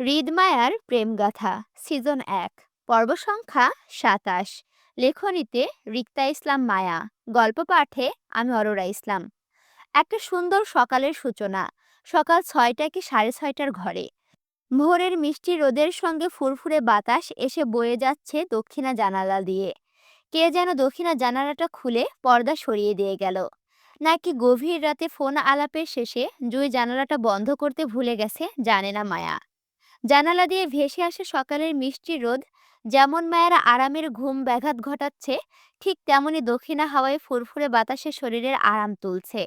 হৃদমায়ার প্রেমগাথা season ১ পর্ব সংখ্যা ২৭। লেখনীতে রিক্তা ইসলাম মায়া। গল্প পাঠে আমি অরোরা ইসলাম। একটা সুন্দর সকালের সূচনা। সকাল ৬টা কি ৬:৩০টার ঘরে। ভোরের মিষ্টি রোদের সঙ্গে ফুরফুরে বাতাস এসে বয়ে যাচ্ছে দক্ষিণা জানালা দিয়ে। কে যেন দক্ষিণা জানালাটা খুলে পর্দা সরিয়ে দিয়ে গেল। নাকি গভীর রাতে ফোন আলাপের শেষে জুই জানালাটা বন্ধ করতে ভুলে গেছে, জানে না মায়া। জানালা দিয়ে ভেসে আসে সকালের মিষ্টি রোদ। যেমন মায়ের আরামের ঘুম ব্যাঘাত ঘটাচ্ছে, ঠিক তেমনি দক্ষিণা হাওয়ায় ফুরফুরে বাতাসে শরীরের আরাম তুলছে।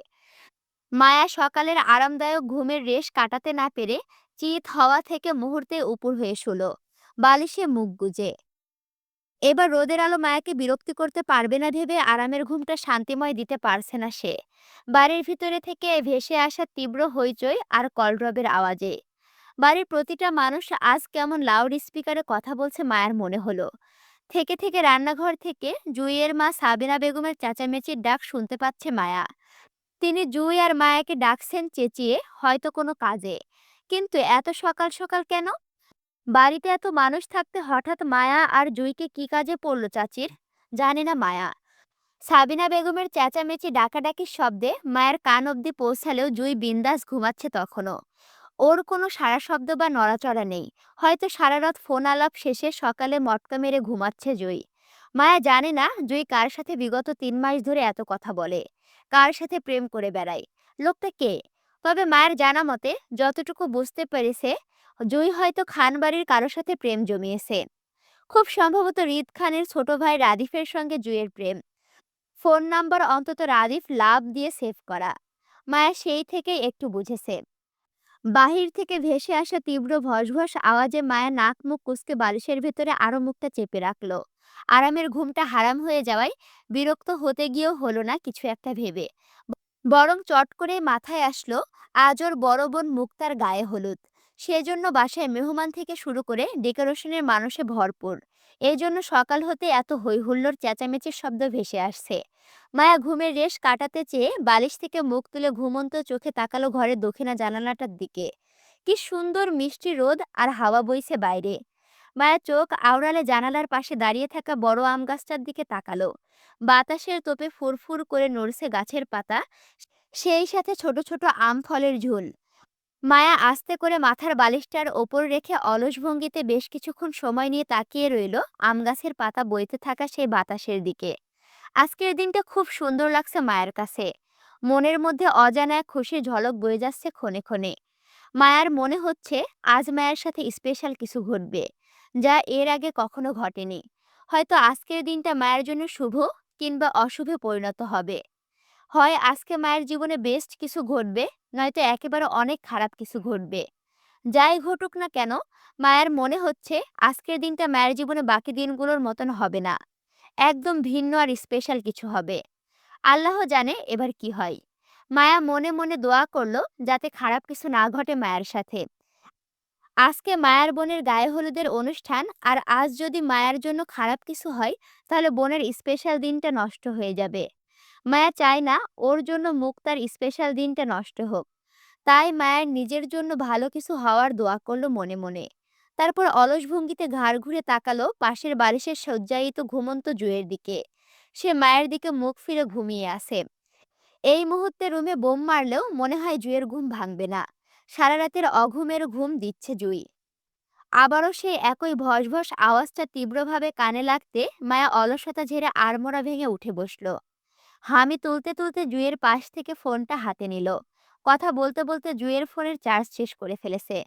মায়া সকালের আরামদায়ক ঘুমের রেশ কাটাতে না পেরে চিত হওয়া থেকে মুহূর্তে উপর হয়ে শুল, বালিশে মুখ গুজে। এবার রোদের আলো মায়াকে বিরক্তি করতে পারবে না ভেবে আরামের ঘুমটা শান্তিময় দিতে পারছে না সে। বাড়ির ভিতরে থেকে ভেসে আসা তীব্র হইচই আর কলরবের আওয়াজে বাড়ির প্রতিটা মানুষ আজ কেমন লাউড স্পিকারে কথা বলছে মায়ের মনে হলো। থেকে থেকে রান্নাঘর থেকে জুইয়ের মা সাবিনা বেগমের চেঁচামেচির ডাক শুনতে পাচ্ছে মায়া। তিনি জুই আর মায়াকে ডাকছেন চেঁচিয়ে, হয়তো কোনো কাজে। কিন্তু এত সকাল সকাল কেন? বাড়িতে এত মানুষ থাকতে হঠাৎ মায়া আর জুইকে কি কাজে পড়লো চাচির, জানে না মায়া। সাবিনা বেগমের চেঁচামেচি ডাকাডাকির শব্দে মায়ের কান অবধি পৌঁছালেও জুই বিন্দাস ঘুমাচ্ছে তখনও। ওর কোনো সারা শব্দ বা নড়াচড়া নেই। হয়তো সারা রাত ফোন আলাপ শেষে সকালে মটকা মেরে ঘুমাচ্ছে জুই। মায়া জানে না জুই কার সাথে বিগত ৩ মাস ধরে এত কথা বলে, কার সাথে প্রেম করে বেড়ায়, লোকটা কে। তবে মায়ের জানা মতে যতটুকু বুঝতে পেরেছে, জুই হয়তো খান বাড়ির কারোর সাথে প্রেম জমিয়েছে। খুব সম্ভবত রিদ খানের ছোট ভাই রাদিফের সঙ্গে জুইয়ের প্রেম। ফোন নাম্বার অন্তত রাদিফ লাভ দিয়ে সেভ করা। মায়া সেই থেকে একটু বুঝেছে। বাহির থেকে ভেসে আসা তীব্র ভসভস আওয়াজে মায়া নাক মুখ কুঁচকে বালিশের ভেতরে আরো মুখটা চেপে রাখলো। আরামের ঘুমটা হারাম হয়ে যাওয়ায় বিরক্ত হতে গিয়েও হলো না কিছু একটা ভেবে। বরং চট করে মাথায় আসলো, আজ ওর বড় বোন মুক্তার গায়ে হলুদ। সেজন্য বাসায় মেহমান থেকে শুরু করে ডেকোরেশনের মানুষে ভরপুর। এই জন্য সকাল হতে এত হই হুল্লোড় চেঁচামেচির শব্দ ভেসে আসছে। মায়া ঘুমের রেশ কাটাতে চেয়ে বালিশ থেকে মুখ তুলে ঘুমন্ত চোখে তাকালো ঘরের দক্ষিণা জানালাটার দিকে। কি সুন্দর মিষ্টি রোদ আর হাওয়া বইছে বাইরে। মায়া চোখ আওড়ালে জানালার পাশে দাঁড়িয়ে থাকা বড় আম গাছটার দিকে তাকালো। বাতাসের তোপে ফুরফুর করে নড়ছে গাছের পাতা, সেই সাথে ছোট ছোট আম ফলের ঝুল। মায়া আস্তে করে মাথার বালিশটার ওপর রেখে অলস ভঙ্গিতে বেশ কিছুক্ষণ সময় নিয়ে তাকিয়ে রইল আম গাছের পাতা বইতে থাকা সেই বাতাসের দিকে। আজকের দিনটা খুব সুন্দর লাগছে মায়ের কাছে। মনের মধ্যে অজানা এক খুশির ঝলক বয়ে যাচ্ছে ক্ষণে ক্ষণে। মায়ার মনে হচ্ছে আজ মায়ের সাথে স্পেশাল কিছু ঘটবে, যা এর আগে কখনো ঘটেনি। হয়তো আজকের দিনটা মায়ের জন্য শুভ কিংবা অশুভে পরিণত হবে। হয় আজকে মায়ের জীবনে বেস্ট কিছু ঘটবে, নয়তো একেবারে অনেক খারাপ কিছু ঘটবে। যাই ঘটুক না কেন, মায়ের মনে হচ্ছে আজকের দিনটা মায়ের জীবনে বাকি দিনগুলোর মতন হবে না। একদম ভিন্ন আর স্পেশাল কিছু হবে। আল্লাহ জানে এবার কি হয়। মায়া মনে মনে দোয়া করলো যাতে খারাপ কিছু না ঘটে মায়ের সাথে। আজকে মায়ার বোনের গায়ে হলুদের অনুষ্ঠান, আর আজ যদি মায়ের জন্য খারাপ কিছু হয়, তাহলে বোনের স্পেশাল দিনটা নষ্ট হয়ে যাবে। মায়া চায় না ওর জন্য মুক্তার স্পেশাল দিনটা নষ্ট হোক। তাই মায়ের নিজের জন্য ভালো কিছু হওয়ার দোয়া করলো মনে মনে। তারপর অলস ভঙ্গিতে ঘাড় ঘুরে তাকালো পাশের বালিশের শয্যায়িত ঘুমন্ত জুয়ের দিকে। সে মায়ের দিকে মুখ ফিরে ঘুমিয়ে আছে। এই মুহূর্তে রুমে বোম মারলেও মনে হয় জুয়ের ঘুম ভাঙবে না। সারা রাতের অঘুমের ঘুম দিচ্ছে জুই। আবারও সেই একই ভসভস আওয়াজটা তীব্রভাবে কানে লাগতে মায়া অলসতা ঝেড়ে আড়মোড়া ভেঙে উঠে বসলো। হামি তুলতে তুলতে জুইয়ের পাশ থেকে ফোনটা হাতে নিল। কথা বলতে বলতে জুইয়ের ফোনের চার্জ শেষ করে ফেলেছে।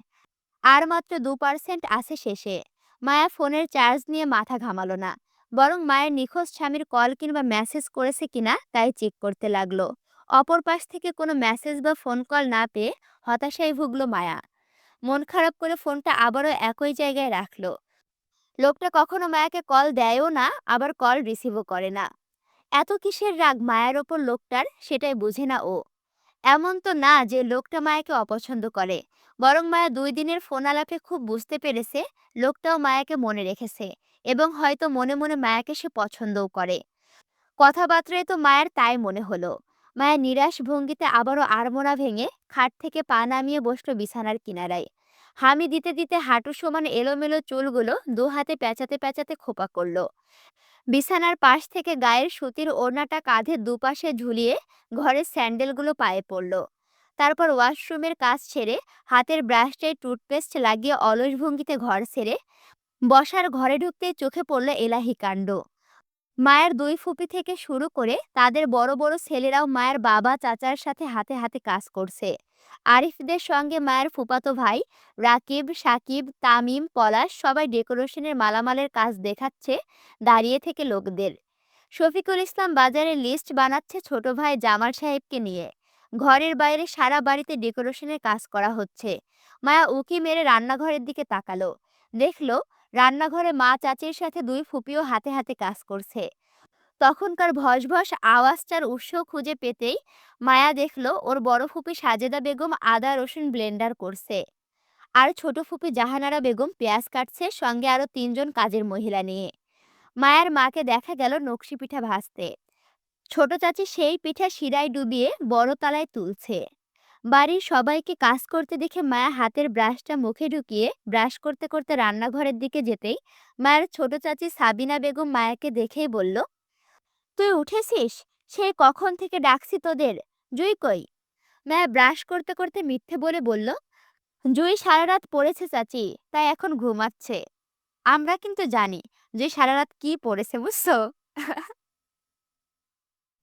আর মাত্র 2% আছে শেষে। মায়া ফোনের চার্জ নিয়ে মাথা ঘামালো না, বরং মায়ের নিখোঁজ স্বামীর কল কিংবা মেসেজ করেছে কিনা তাই চেক করতে লাগলো। অপর পাশ থেকে কোনো মেসেজ বা ফোন কল না পেয়ে হতাশায় ভুগলো মায়া। মন খারাপ করে ফোনটা আবারও একই জায়গায় রাখলো। লোকটা কখনো মায়াকে কল দেয়ও না, আবার কল রিসিভও করে না। এত কিসের রাগ মায়ের ওপর লোকটার, সেটাই বুঝে না ও। এমন তো না যে লোকটা মায়াকে অপছন্দ করে, বরং মায়া 2 দিনের ফোন আলাপে খুব বুঝতে পেরেছে লোকটাও মায়াকে মনে রেখেছে, এবং হয়তো মনে মনে মায়াকে সে পছন্দও করে। কথাবার্তায় তো মায়ের তাই মনে হলো। মায়া নিরাশ ভঙ্গিতে আবারও আড়মোড়া ভেঙে খাট থেকে পা নামিয়ে বসলো বিছানার কিনারায়। হামি দিতে দিতে হাঁটু সমান এলোমেলো চুলগুলো দু হাতে পেঁচাতে পেঁচাতে খোপা করলো। বিছানার পাশ থেকে গায়ের সুতির ওড়নাটা কাঁধে দুপাশে ঝুলিয়ে ঘরের স্যান্ডেলগুলো পায়ে পড়ল। তারপর ওয়াশরুমের কাজ ছেড়ে হাতের ব্রাশটায় টুথপেস্ট লাগিয়ে অলস ভঙ্গিতে ঘর ছেড়ে বসার ঘরে ঢুকতেই চোখে পড়ল এলাহি কাণ্ড। মায়ের দুই ফুপি থেকে শুরু করে তাদের বড় বড় ছেলেরাও মায়ের বাবা চাচার সাথে হাতে হাতে কাজ করছে। আরিফদের সঙ্গে মায়ের ফুপাতো ভাই রাকিব, সাকিব, তামিম, পলাশ সবাই ডেকোরেশনের মালামালের কাজ দেখাচ্ছে দাঁড়িয়ে থেকে লোকদের। শফিকুল ইসলাম বাজারের লিস্ট বানাচ্ছে ছোট ভাই জামাল সাহেবকে নিয়ে। ঘরের বাইরে সারা বাড়িতে ডেকোরেশনের কাজ করা হচ্ছে। মায়া উকি মেরে রান্নাঘরের দিকে তাকালো, দেখলো রান্নাঘরে মা চাচির সাথে দুই ফুপিও হাতে হাতে কাজ করছে। তখনকার ভসভস আওয়াজটার উৎস খুঁজে পেতেই মায়া দেখলো ওর বড় ফুপি সাজেদা বেগম আদা রসুন ব্লেন্ডার করছে, আর ছোট ফুপি জাহানারা বেগম পেঁয়াজ কাটছে, সঙ্গে আরো তিনজন কাজের মহিলা নিয়ে। মায়ের মাকে দেখা গেল নকশি পিঠা ভাজতে। ছোট চাচি সেই পিঠা শিরায় ডুবিয়ে বড় তালায় তুলছে। বাড়ির সবাইকে কাজ করতে দেখে মায়া হাতের ব্রাশটা মুখে ঢুকিয়ে ব্রাশ করতে করতে রান্নাঘরের দিকে যেতেই মায়ের ছোট চাচি সাবিনা বেগম মায়াকে দেখেই বলল, তুই উঠেছিস? সেই কখন থেকে ডাকছি তোদের। জুই কই? মায়া ব্রাশ করতে করতে মিথ্যে বলে বলল, জুই সারা রাত পড়েছে চাচি, তাই এখন ঘুমাচ্ছে। আমরা কিন্তু জানি জুই সারা রাত কি পড়েছে, বুঝছো?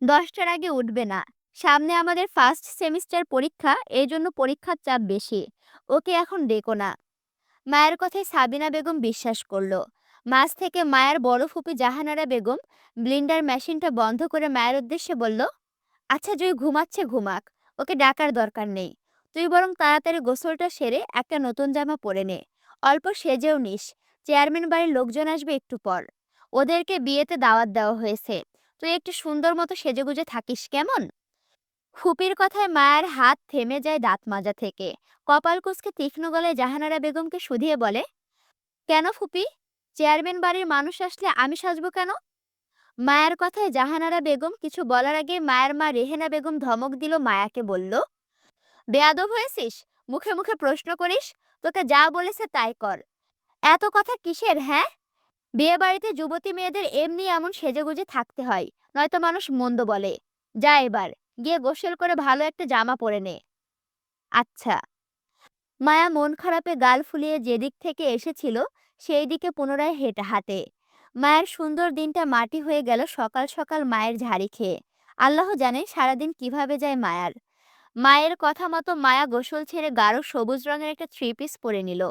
10টার আগে উঠবে না। সামনে আমাদের ফার্স্ট সেমিস্টার পরীক্ষা, এই জন্য পরীক্ষার চাপ বেশি। ওকে এখন ডেকো না। মায়ের কথায় সাবিনা বেগম বিশ্বাস করলো। মাঝ থেকে মায়ের বড় ফুপি জাহানারা বেগম ব্লিন্ডার মেশিনটা বন্ধ করে মায়ের উদ্দেশ্যে বলল, আচ্ছা জুই ঘুমাচ্ছে ঘুমাক, ওকে ডাকার দরকার নেই। তুই বরং তাড়াতাড়ি গোসলটা সেরে একটা নতুন জামা পরে নে। অল্প সেজেও নিস, চেয়ারম্যান বাড়ির লোকজন আসবে একটু পর। ওদেরকে বিয়েতে দাওয়াত দেওয়া হয়েছে। তুই একটু সুন্দর মতো সেজেগুজে থাকিস কেমন? ফুপির কথায় মায়ের হাত থেমে যায় দাঁত মাজা থেকে। কপাল কুঁচকে তীক্ষ্ণ গলায় জাহানারা বেগমকে শুধিয়ে বলে, কেন ফুপি? চেয়ারম্যান বাড়ির মানুষ আসলে আমি সাজবো কেন? মায়ের কথায় জাহানারা বেগম কিছু বলার আগে মায়ের মা রেহেনা বেগম ধমক দিল মায়াকে, বলল, বেয়াদব হয়েছিস? মুখে মুখে প্রশ্ন করিস? তোকে যা বলেছে তাই কর। এত কথা কিসের, হ্যাঁ? বিয়ে বাড়িতে যুবতী মেয়েদের এমনি এমন সেজেগুজে থাকতে হয়, নয়তো মানুষ মন্দ বলে। যা এবার গিয়ে গোসল করে ভালো একটা জামা পরে নে। আচ্ছা। মায়া মন খারাপে গাল ফুলিয়ে যেদিক থেকে এসেছিল সেই দিকে পুনরায় হাঁটে। মায়ের সুন্দর দিনটা মাটি হয়ে গেল সকাল সকাল মায়ের ঝাড়ি খেয়ে। আল্লাহ জানে সারাদিন কিভাবে যায় মায়ার। মায়ের কথা মতো মায়া গোসল ছেড়ে গাঢ় সবুজ রঙের একটা থ্রি পিস পরে নিল।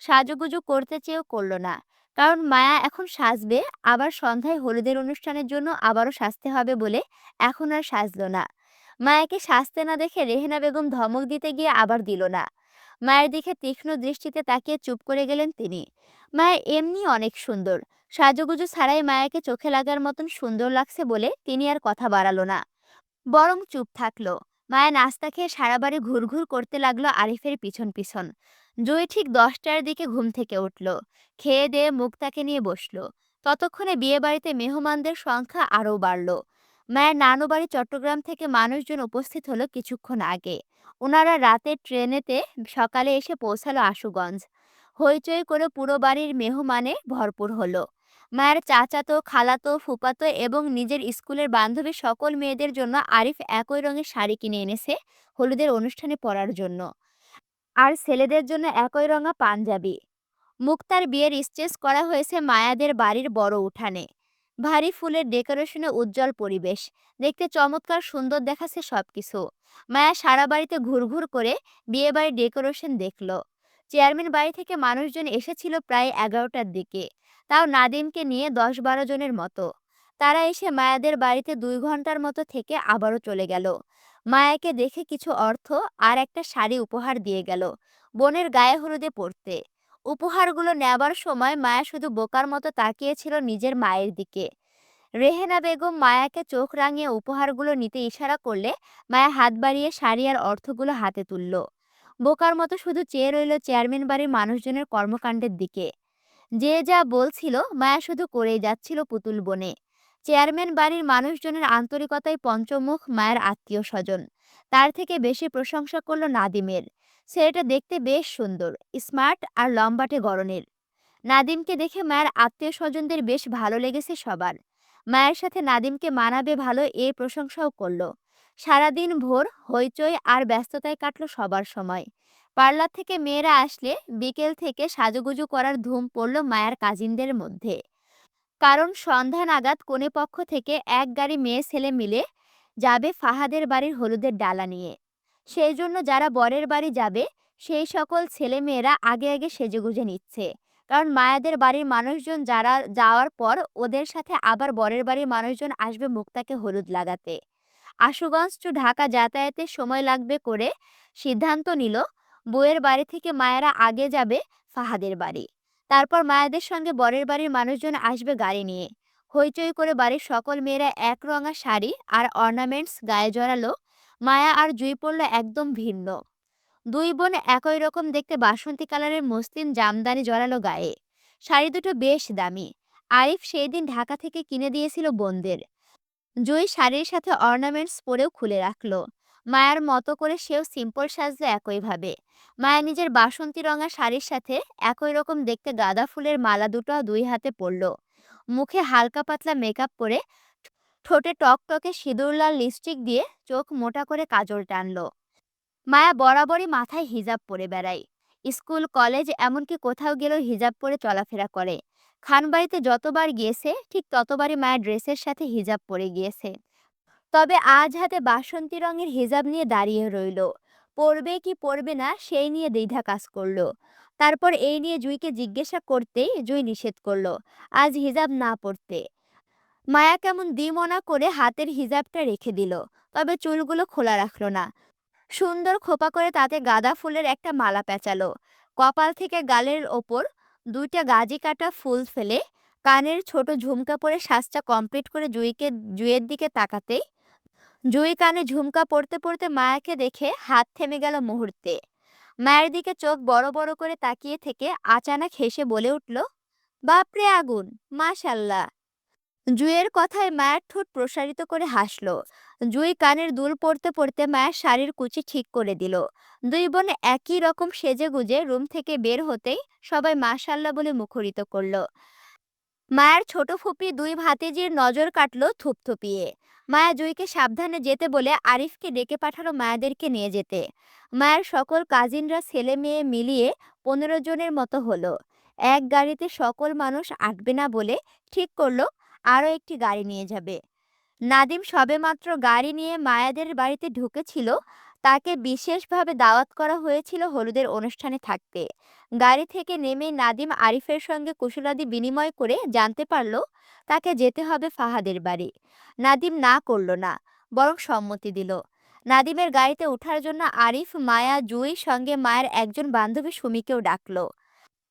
সাজুগুজু করতে চেয়েও করলো না, কারণ মায়া এখন সাজবে, আবার সন্ধ্যায় হলুদের অনুষ্ঠানের জন্য আবারও সাজতে হবে বলে এখন আর সাজলো না। মায়াকে সাজতে না দেখে রেহেনা বেগম ধমক দিতে গিয়ে আবার দিল না। মায়ের দিকে তীক্ষ্ণ দৃষ্টিতে তাকিয়ে চুপ করে গেলেন তিনি। মায়া এমনি অনেক সুন্দর, সাজুগুজু ছাড়াই মায়াকে চোখে লাগার মতন সুন্দর লাগছে বলে তিনি আর কথা বাড়ালো না, বরং চুপ থাকলো। মায়া নাস্তা খেয়ে সারা বাড়ি ঘুরঘুর করতে লাগলো আরিফের পিছন পিছন। জুই ঠিক 10টার দিকে ঘুম থেকে উঠল, খেয়ে দেয়ে মুখ তাকে নিয়ে বসলো। ততক্ষণে বিয়ে বাড়িতে মেহমানদের সংখ্যা আরও বাড়লো। মায়ের নানু বাড়ি চট্টগ্রাম থেকে মানুষজন উপস্থিত হলো কিছুক্ষণ আগে। ওনারা রাতের ট্রেনেতে সকালে এসে পৌঁছালো আশুগঞ্জ। হইচই করে পুরো বাড়ির মেহমানে ভরপুর হলো। মায়ের চাচাতো, খালাতো, ফুপাতো এবং নিজের স্কুলের বান্ধবী সকল মেয়েদের জন্য আরিফ একই রঙের শাড়ি কিনে এনেছে হলুদের অনুষ্ঠানে পরার জন্য, আর ছেলেদের জন্য একই রঙা পাঞ্জাবি। মুক্তার বিয়ের স্টেজ করা হয়েছে মায়াদের বাড়ির বড় উঠানে। ভারী ফুলের ডেকোরেশনে উজ্জ্বল পরিবেশ, দেখতে চমৎকার সুন্দর দেখাচ্ছে সবকিছু। মায়া সারা বাড়িতে ঘুরঘুর করে বিয়ে বাড়ির ডেকোরেশন দেখলো। চেয়ারম্যান বাড়ি থেকে মানুষজন এসেছিল প্রায় 11টার দিকে, তাও নাদিমকে নিয়ে 10-12 জনের মতো। তারা এসে মায়াদের বাড়িতে 2 ঘন্টার মতো থেকে আবারও চলে গেল। মায়াকে দেখে কিছু অর্থ আর একটা শাড়ি উপহার দিয়ে গেল বোনের গায়ে হলুদে পরতে। উপহারগুলো নেবার সময় মায়া শুধু বোকার মতো তাকিয়েছিল নিজের মায়ের দিকে। রেহেনা বেগম মায়াকে চোখ রাঙিয়ে উপহারগুলো নিতে ইশারা করলে মায়া হাত বাড়িয়ে শাড়ি আর অর্থগুলো হাতে তুলল। বোকার মতো শুধু চেয়ে রইল চেয়ারম্যান বাড়ির মানুষজনের কর্মকাণ্ডের দিকে। যে যা বলছিল মায়া শুধু করেই যাচ্ছিল পুতুল বনে। চেয়ারম্যান বাড়ির মানুষজনের আন্তরিকতায় পঞ্চমুখ মায়ের আত্মীয় স্বজন। তার থেকে বেশি প্রশংসা করলো নাদিমের। ছেলেটা দেখতে বেশ সুন্দর, স্মার্ট আর লম্বাটে গড়নের। নাদিমকে দেখে মায়ের আত্মীয় স্বজনদের বেশ ভালো লেগেছে সবার। মায়ের সাথে নাদিমকে মানাবে ভালো এই প্রশংসাও করলো। সারাদিন ভোর হইচই আর ব্যস্ততায় কাটলো সবার সময়। পার্লার থেকে মেয়েরা আসলে বিকেল থেকে সাজুগুজু করার ধুম পড়লো মায়ের কাজিনদের মধ্যে। কারণ সন্ধ্যা নাগাদ কনে পক্ষ থেকে এক গাড়ি মেয়ে ছেলে মিলে যাবে ফাহাদের বাড়ির হলুদের ডালা নিয়ে। সেই জন্য যারা বরের বাড়ি যাবে সেই সকল ছেলে মেয়েরা আগে আগে সেজেগুজে নিচ্ছে। কারণ মায়াদের বাড়ির মানুষজন যারা যাওয়ার পর ওদের সাথে আবার বরের বাড়ির মানুষজন আসবে মুক্তাকে হলুদ লাগাতে। আশুগঞ্জ টু ঢাকা যাতায়াতে সময় লাগবে করে সিদ্ধান্ত নিল বউয়ের বাড়ি থেকে মায়েরা আগে যাবে ফাহাদের বাড়ি। তারপর মায়াদের সঙ্গে বরের বাড়ির মানুষজন আসবে গাড়ি নিয়ে। হইচই করে বাড়ির সকল মেয়েরা একরঙা শাড়ি আর অর্নামেন্টস গায়ে জড়ালো। মায়া আর জুই পড়ল একদম ভিন্ন। দুই বোন একই রকম দেখতে বাসন্তী কালারের মসলিন জামদানি জড়ালো গায়ে। শাড়ি দুটো বেশ দামি। আরিফ সেই দিন ঢাকা থেকে কিনে দিয়েছিল বোনদের। জুই শাড়ির সাথে অর্নামেন্টস পরেও খুলে রাখলো। মায়ার মতো করে সেও সিম্পল সাজলো একইভাবে। মায়া নিজের বাসন্তী রঙা শাড়ির সাথে একই রকম দেখতে গাঁদা ফুলের মালা দুটো দুই হাতে পরলো। মুখে হালকা পাতলা মেকআপ করে, ঠোঁটে টকটকে সিঁদুর লাল লিপস্টিক দিয়ে চোখ মোটা করে কাজল টানলো। মায়া বরাবরই মাথায় হিজাব পরে বেড়ায়। স্কুল, কলেজ এমনকি কোথাও গেলেও হিজাব পরে চলাফেরা করে। খানবাড়িতে যতবার গিয়েছে ঠিক ততবারই মায়া ড্রেসের সাথে হিজাব পরে গিয়েছে। তবে আজ হাতে বাসন্তী রঙের হিজাব নিয়ে দাঁড়িয়ে রইল। পরবে কি পরবে না সেই নিয়ে দ্বিধা কাজ করলো। তারপর এই নিয়ে জুইকে জিজ্ঞাসা করতেই জুই নিষেধ করলো আজ হিজাব না পরতে। মায়া কেমন দ্বিমনা করে হাতের হিজাবটা রেখে দিল। তবে চুলগুলো খোলা রাখলো না। সুন্দর খোপা করে তাতে গাঁদা ফুলের একটা মালা পেঁচালো। কপাল থেকে গালের ওপর দুইটা গাজি কাটা ফুল ফেলে কানের ছোট ঝুমকা পরে সাজটা কমপ্লিট করে জুইয়ের দিকে তাকাতেই জুই কানে ঝুমকা পড়তে পড়তে মায়াকে দেখে হাত থেমে গেল মুহূর্তে। মায়ের দিকে চোখ বড় বড় করে তাকিয়ে থেকে আচানক হেসে বলে উঠল, বাপরে আগুন, মাশাল্লাহ। জুইয়ের কথায় মায়ের ঠোঁট প্রসারিত করে হাসলো। জুই কানের দুল পড়তে পড়তে মায়ের শাড়ির কুচি ঠিক করে দিল। দুই বোন একই রকম সেজে গুজে রুম থেকে বের হতেই সবাই মাশাল্লাহ বলে মুখরিত করলো। মায়ের ছোট ফুপি দুই ভাতিজির নজর কাটলো থুপথুপিয়ে। মায়া জুইকে সাবধানে যেতে বলে আরিফকে ডেকে পাঠালো মায়াদেরকে নিয়ে যেতে। মায়ের সকল কাজিনরা ছেলে মেয়ে মিলিয়ে 15 জনের মতো হলো। এক গাড়িতে সকল মানুষ আটবে না বলে ঠিক করলো আরও একটি গাড়ি নিয়ে যাবে। নাদিম সবেমাত্র গাড়ি নিয়ে মায়াদের বাড়িতে ঢুকেছিল। তাকে বিশেষভাবে দাওয়াত করা হয়েছিল হলুদের অনুষ্ঠানে থাকতে। গাড়ি থেকে নেমে নাদিম আরিফের সঙ্গে কুশলাদি বিনিময় করে জানতে পারল তাকে যেতে হবে ফাহাদের বাড়ি। নাদিম না করল না, বরং সম্মতি দিল। নাদিমের গাড়িতে ওঠার জন্য আরিফ, মায়া, জুই সঙ্গে মায়ের একজন বান্ধবী সুমিকেও ডাকলো।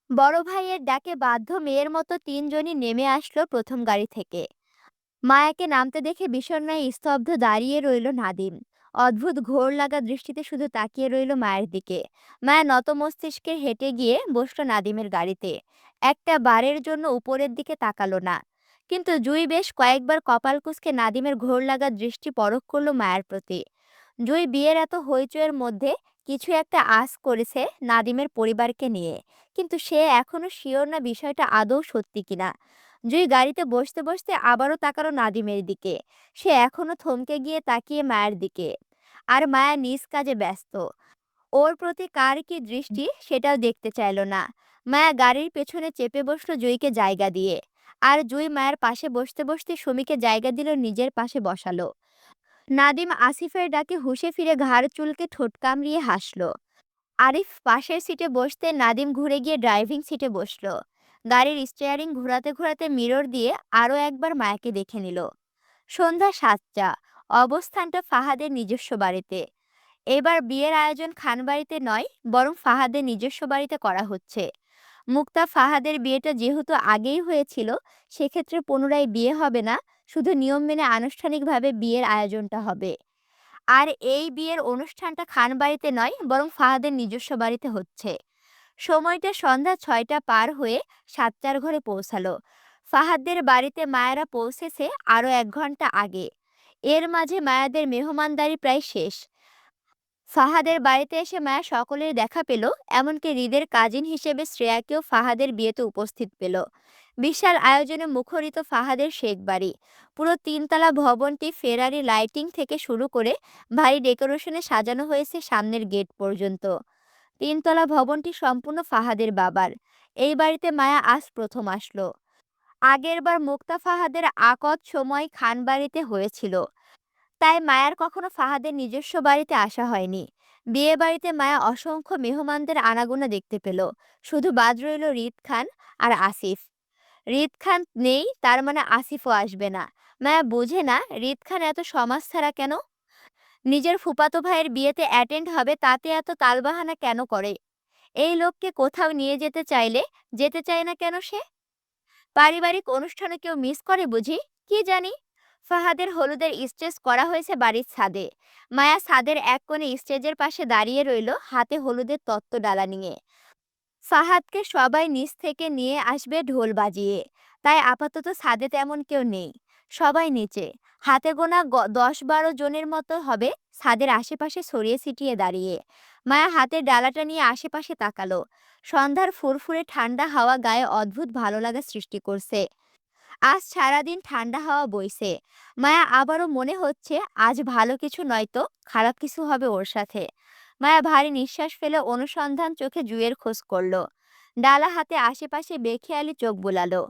বড় ভাইয়ের ডাকে বাধ্য মেয়ের মতো 3 জনই নেমে আসলো প্রথম গাড়ি থেকে। মায়াকে নামতে দেখে বিষণ্ণায় স্তব্ধ দাঁড়িয়ে রইল নাদিম। অদ্ভুত ঘোর লাগা দৃষ্টিতে শুধু তাকিয়ে রইল মায়ের দিকে। মায়া নত মস্তিষ্কে হেঁটে গিয়ে বসলো নাদিমের গাড়িতে। একটা বারের জন্য উপরের দিকে তাকালো না। কিন্তু জুই বেশ কয়েকবার কপাল কুঁচকে নাদিমের ঘোর লাগা দৃষ্টি পরখ করলো মায়ের প্রতি। জুই বিয়ের এত হইচইয়ের মধ্যে কিছু একটা আঁচ করেছে নাদিমের পরিবারকে নিয়ে, কিন্তু সে এখনো শিওর না বিষয়টা আদৌ সত্যি কিনা। জুই গাড়িতে বসতে বসতে আবারও তাকালো নাদিমের দিকে। সে এখনো থমকে গিয়ে তাকিয়ে মায়ের দিকে। আর মায়া নিজ কাজে ব্যস্ত। ওর প্রতি কার কি দৃষ্টি সেটাও দেখতে চাইল না। মায়া গাড়ির পেছনে চেপে বসলো জুইকে জায়গা দিয়ে। আর জুই মায়ের পাশে বসতে বসতে সুমিকে জায়গা দিল, নিজের পাশে বসালো। নাদিম আসিফের ডাকে হুঁশে ফিরে ঘাড় চুলকে ঠোঁট কামড়িয়ে হাসল। আরিফ পাশের সিটে বসতে নাদিম ঘুরে গিয়ে ড্রাইভিং সিটে বসলো। গাড়ির স্টিয়ারিং ঘোরাতে ঘোরাতে মিরর দিয়ে আরও একবার মায়াকে দেখে নিল। সন্ধ্যা 7টা। অবস্থানটা ফাহাদের নিজস্ব বাড়িতে। এবার বিয়ের আয়োজন খানবাড়িতে নয়, বরং ফাহাদের নিজস্ব বাড়িতে করা হচ্ছে। মুক্তা ফাহাদের বিয়েটা যেহেতু আগেই হয়েছিল, সেক্ষেত্রে পুনরায় বিয়ে হবে না, শুধু নিয়ম মেনে আনুষ্ঠানিকভাবে বিয়ের আয়োজনটা হবে। আর এই বিয়ের অনুষ্ঠানটা খানবাড়িতে নয়, বরং ফাহাদের নিজস্ব বাড়িতে হচ্ছে। সময়টা সন্ধ্যা 6টা পার হয়ে 7টার ঘরে পৌঁছালো। ফাহাদের বাড়িতে মায়েরা পৌঁছেছে আরও 1 ঘন্টা আগে। এর মাঝে মায়াদের মেহমানদারি প্রায় শেষ। ফাহাদের বাড়িতে এসে মায়া সকলের দেখা পেল, এমনকি হৃদের কাজিন হিসেবে শ্রেয়াকেও ফাহাদের বিয়েতে উপস্থিত পেল। বিশাল আয়োজনে মুখরিত ফাহাদের শেখ বাড়ি। পুরো তিনতলা ভবনটি ফেরারি লাইটিং থেকে শুরু করে ভারী ডেকোরেশনে সাজানো হয়েছে সামনের গেট পর্যন্ত। তিনতলা ভবনটি সম্পূর্ণ ফাহাদের বাবার। এই বাড়িতে মায়া আজ প্রথম আসলো। আগেরবার মুক্তা ফাহাদের আকদ সময় খান বাড়িতে হয়েছিল, তাই মায়ার কখনো ফাহাদের নিজস্ব বাড়িতে আসা হয়নি। বিয়ে বাড়িতে মায়া অসংখ্য মেহমানদের আনাগোনা দেখতে পেল। শুধু বাদ রইল রিদ খান আর আসিফ। রিদ খান নেই, তার মানে আসিফও আসবে না। মায়া বোঝে না রিদ খান এত সমাজ ছাড়া কেন। নিজের ফুফাতো ভাইয়ের বিয়েতে অ্যাটেন্ড হবে, তাতে এত তালবাহানা কেন করে? এই লোককে কোথাও নিয়ে যেতে চাইলে যেতে চায় না কেন সে? পারিবারিক অনুষ্ঠানে কেউ মিস করে বুঝি? কি জানি। ফাহাদের হলুদের স্টেজ করা হয়েছে বাড়ির ছাদে। মায়া ছাদের এক কোণে স্টেজের পাশে দাঁড়িয়ে রইল, হাতে হলুদের তত্ত্ব ডালা নিয়ে। ফাহাদকে সবাই নিচ থেকে নিয়ে আসবে ঢোল বাজিয়ে, তাই আপাতত ছাদে তেমন কেউ নেই। সবাই নিচে, হাতে গোনা ১০-১২ জনের মতো হবে ছাদের আশেপাশে ছড়িয়ে ছিটিয়ে দাঁড়িয়ে। মায়া হাতের ডালাটা নিয়ে আশেপাশে তাকালো। সন্ধ্যার ফুরফুরে ঠান্ডা হাওয়া গায়ে অদ্ভুত ভালো লাগা সৃষ্টি করছে। আজ সারাদিন ঠান্ডা হাওয়া বইছে। মায়া আবারও মনে হচ্ছে আজ ভালো কিছু নয়তো খারাপ কিছু হবে ওর সাথে। মায়া ভারী নিঃশ্বাস ফেলে অনুসন্ধান চোখে জুয়ের খোঁজ করলো। ডালা হাতে আশেপাশে বেখেয়ালি চোখ বুলালো।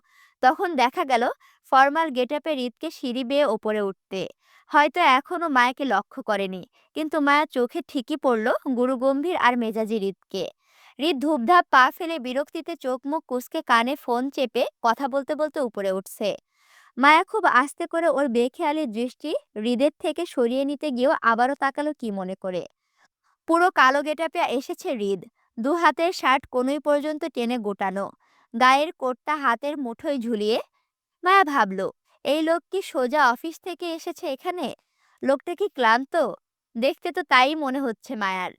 তখন দেখা গেল ফর্মাল গেটআপে রিতকে সিঁড়ি বেয়ে ওপরে উঠতে। হয়তো এখনো মায়াকে লক্ষ্য করেনি, কিন্তু মায়া চোখে ঠিকই পড়ল গুরুগম্ভীর আর মেজাজি রিতকে। রিত ধূপধাপ পা ফেলে বিরক্তিতে চোখ মুখ কুঁচকে কানে ফোন চেপে কথা বলতে বলতে উপরে উঠছে। মায়া খুব আস্তে করে ওর বেখেয়ালি দৃষ্টি হৃদের থেকে সরিয়ে নিতে গিয়েও আবারও তাকালো কি মনে করে। পুরো কালো গেটাপে এসেছে হৃদ। দু হাতের শার্ট কনুই পর্যন্ত টেনে গোটানো, গায়ের কোটটা হাতের মুঠোয় ঝুলিয়ে। মায়া ভাবল, এই লোক কি সোজা অফিস থেকে এসেছে এখানে? লোকটা কি ক্লান্ত? দেখতে তো তাই মনে হচ্ছে মায়ার।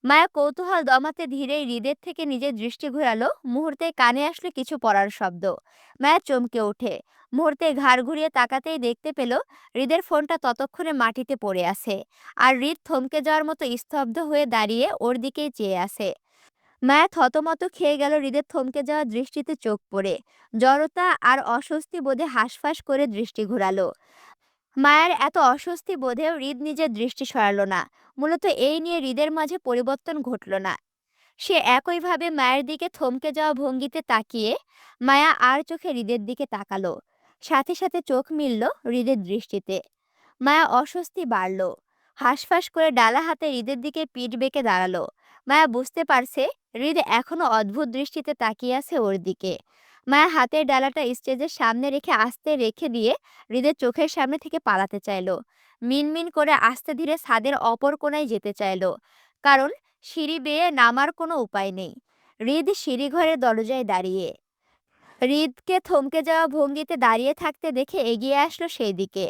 মায়া কৌতূহল দমাতে ধীরে হৃদের থেকে নিজের দৃষ্টি ঘোরালো। মুহূর্তে কানে আসলো কিছু পড়ার শব্দ। মায়া চমকে ওঠে। মুহূর্তে ঘাড় ঘুরিয়ে তাকাতেই দেখতে পেল হৃদের ফোনটা ততক্ষণে মাটিতে পড়ে আছে, আর হৃদ থমকে যাওয়ার মতো স্তব্ধ হয়ে দাঁড়িয়ে ওর দিকেই চেয়ে আছে। মায়া থতমত খেয়ে গেল হৃদের থমকে যাওয়া দৃষ্টিতে চোখ পড়ে। জড়তা আর অস্বস্তি বোধে হাঁসফাঁস করে দৃষ্টি ঘোরালো। মায়ার এত অস্বস্তি বোধেও হৃদ নিজের দৃষ্টি সরালো না। মূলত এই নিয়ে হৃদের মাঝে পরিবর্তন ঘটল না। সে একইভাবে মায়ের দিকে থমকে যাওয়া ভঙ্গিতে তাকিয়ে মায়া আর চোখে হৃদের দিকে তাকালো। সাথে সাথে চোখ মিলল হৃদের দৃষ্টিতে। মায়া অস্বস্তি বাড়ল। হাঁসফাঁস করে ডালা হাতে হৃদের দিকে পিঠ বেঁকে দাঁড়ালো। মায়া বুঝতে পারছে হৃদ এখনো অদ্ভুত দৃষ্টিতে তাকিয়ে আছে ওর দিকে। মায়া হাতের ডালাটা স্টেজের সামনে রেখে আস্তে রেখে দিয়ে হৃদের চোখের সামনে থেকে পালাতে চাইলো। মিনমিন করে আস্তে ধীরে ছাদের অপর কোণায় যেতে চাইলো, কারণ সিঁড়ি বেয়ে নামার কোনো উপায় নেই। হৃদ সিঁড়িঘরের দরজায় দাঁড়িয়ে। হৃদকে থমকে যাওয়া ভঙ্গিতে দাঁড়িয়ে থাকতে দেখে এগিয়ে আসলো সেই দিকে।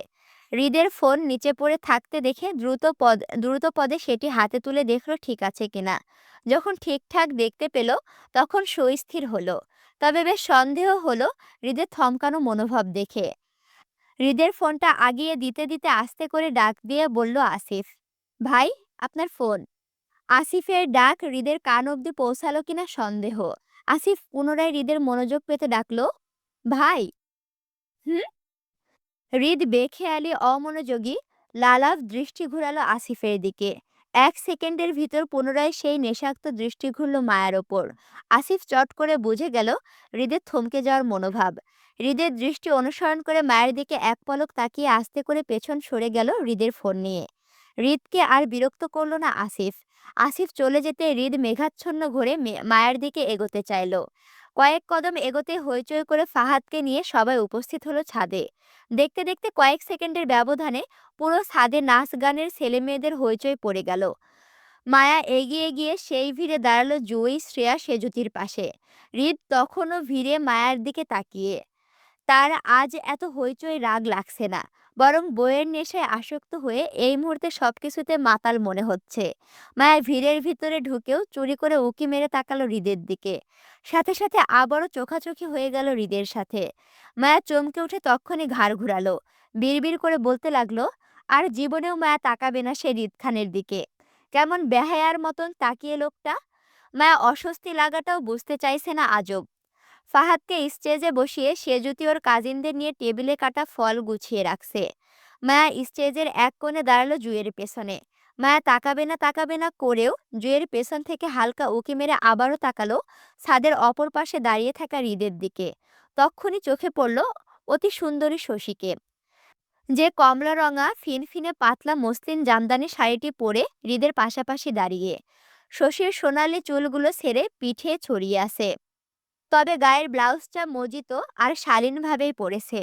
হৃদের ফোন নিচে পড়ে থাকতে দেখে দ্রুত পদে সেটি হাতে তুলে দেখলো ঠিক আছে কিনা। যখন ঠিকঠাক দেখতে পেল তখন সুস্থির হলো। তবে বেশ সন্দেহ হলো হৃদের থমকানো মনোভাব দেখে। হৃদের ফোনটা আগিয়ে দিতে দিতে আস্তে করে ডাক দিয়ে বলল আসিফ। ভাই, আপনার ফোন। আসিফের ডাক হৃদের কান অবধি পৌঁছালো কিনা সন্দেহ। আসিফ পুনরায় হৃদের মনোযোগ পেতে ডাকলো, ভাই। হুম। হৃদ বেখেয়ালি অমনোযোগী লালাভ দৃষ্টি ঘুরালো আসিফের দিকে। ১ সেকেন্ডের ভিতর পুনরায় সেই নেশাক্ত দৃষ্টি ঘুরল মায়ের ওপর। আসিফ চট করে বুঝে গেল হৃদের থমকে যাওয়ার মনোভাব। হৃদের দৃষ্টি অনুসরণ করে মায়ের দিকে এক পলক তাকিয়ে আস্তে করে পেছন সরে গেল হৃদের ফোন নিয়ে। হৃদকে আর বিরক্ত করল না আসিফ। আসিফ চলে যেতে হৃদ মেঘাচ্ছন্ন ঘুরে মায়ের দিকে এগোতে চাইল। কয়েক কদম এগোতে হইচই করে ফাহাদকে নিয়ে সবাই উপস্থিত হলো ছাদে। দেখতে দেখতে কয়েক সেকেন্ডের ব্যবধানে পুরো ছাদে নাচ গানের ছেলেমেয়েদের হইচই পড়ে গেল। মায়া এগিয়ে গিয়ে সেই ভিড়ে দাঁড়ালো জুই, শ্রেয়া, সেজুতির পাশে। হৃদ তখনও ভিড়ে মায়ার দিকে তাকিয়ে। তার আজ এত হইচই রাগ লাগছে না, বরং বইয়ের নেশায় আসক্ত হয়ে এই মুহূর্তে সবকিছুতে মাতাল মনে হচ্ছে। মায়া ভিড়ের ভিতরে ঢুকেও চুরি করে উঁকি মেরে তাকালো হৃদের দিকে। সাথে সাথে আবারও চোখাচোখি হয়ে গেল হৃদের সাথে। মায়া চমকে উঠে তক্ষুনি ঘাড় ঘুরালো। বিড়বিড় করে বলতে লাগলো, আর জীবনেও মায়া তাকাবে না সে হৃদ খানের দিকে। কেমন বেহায়ার মতন তাকিয়ে লোকটা। মায়া অস্বস্তি লাগাটাও বুঝতে চাইছে না আজব। ফাহাদকে স্টেজে বসিয়ে সেজুতি ওর কাজিনদের নিয়ে টেবিলে কাটা ফল গুছিয়ে রাখছে। মায়া স্টেজের এক কোণে দাঁড়ালো জুয়ের পেছনে। মায়া তাকাবে না করেও জুয়ের পেছন থেকে হালকা উঁকি মেরে আবারও তাকালো ছাদের অপর পাশে দাঁড়িয়ে থাকা হৃদের দিকে। তক্ষুনি চোখে পড়ল অতি সুন্দরী শশীকে, যে কমলা রঙা ফিনফিনে পাতলা মসলিন জামদানি শাড়িটি পরে হৃদের পাশাপাশি দাঁড়িয়ে। শশীর সোনালি চুলগুলো ছেড়ে পিঠে ছড়িয়ে আছে, তবে গায়ের ব্লাউজটা মজিত আর শালীনভাবেই পরেছে।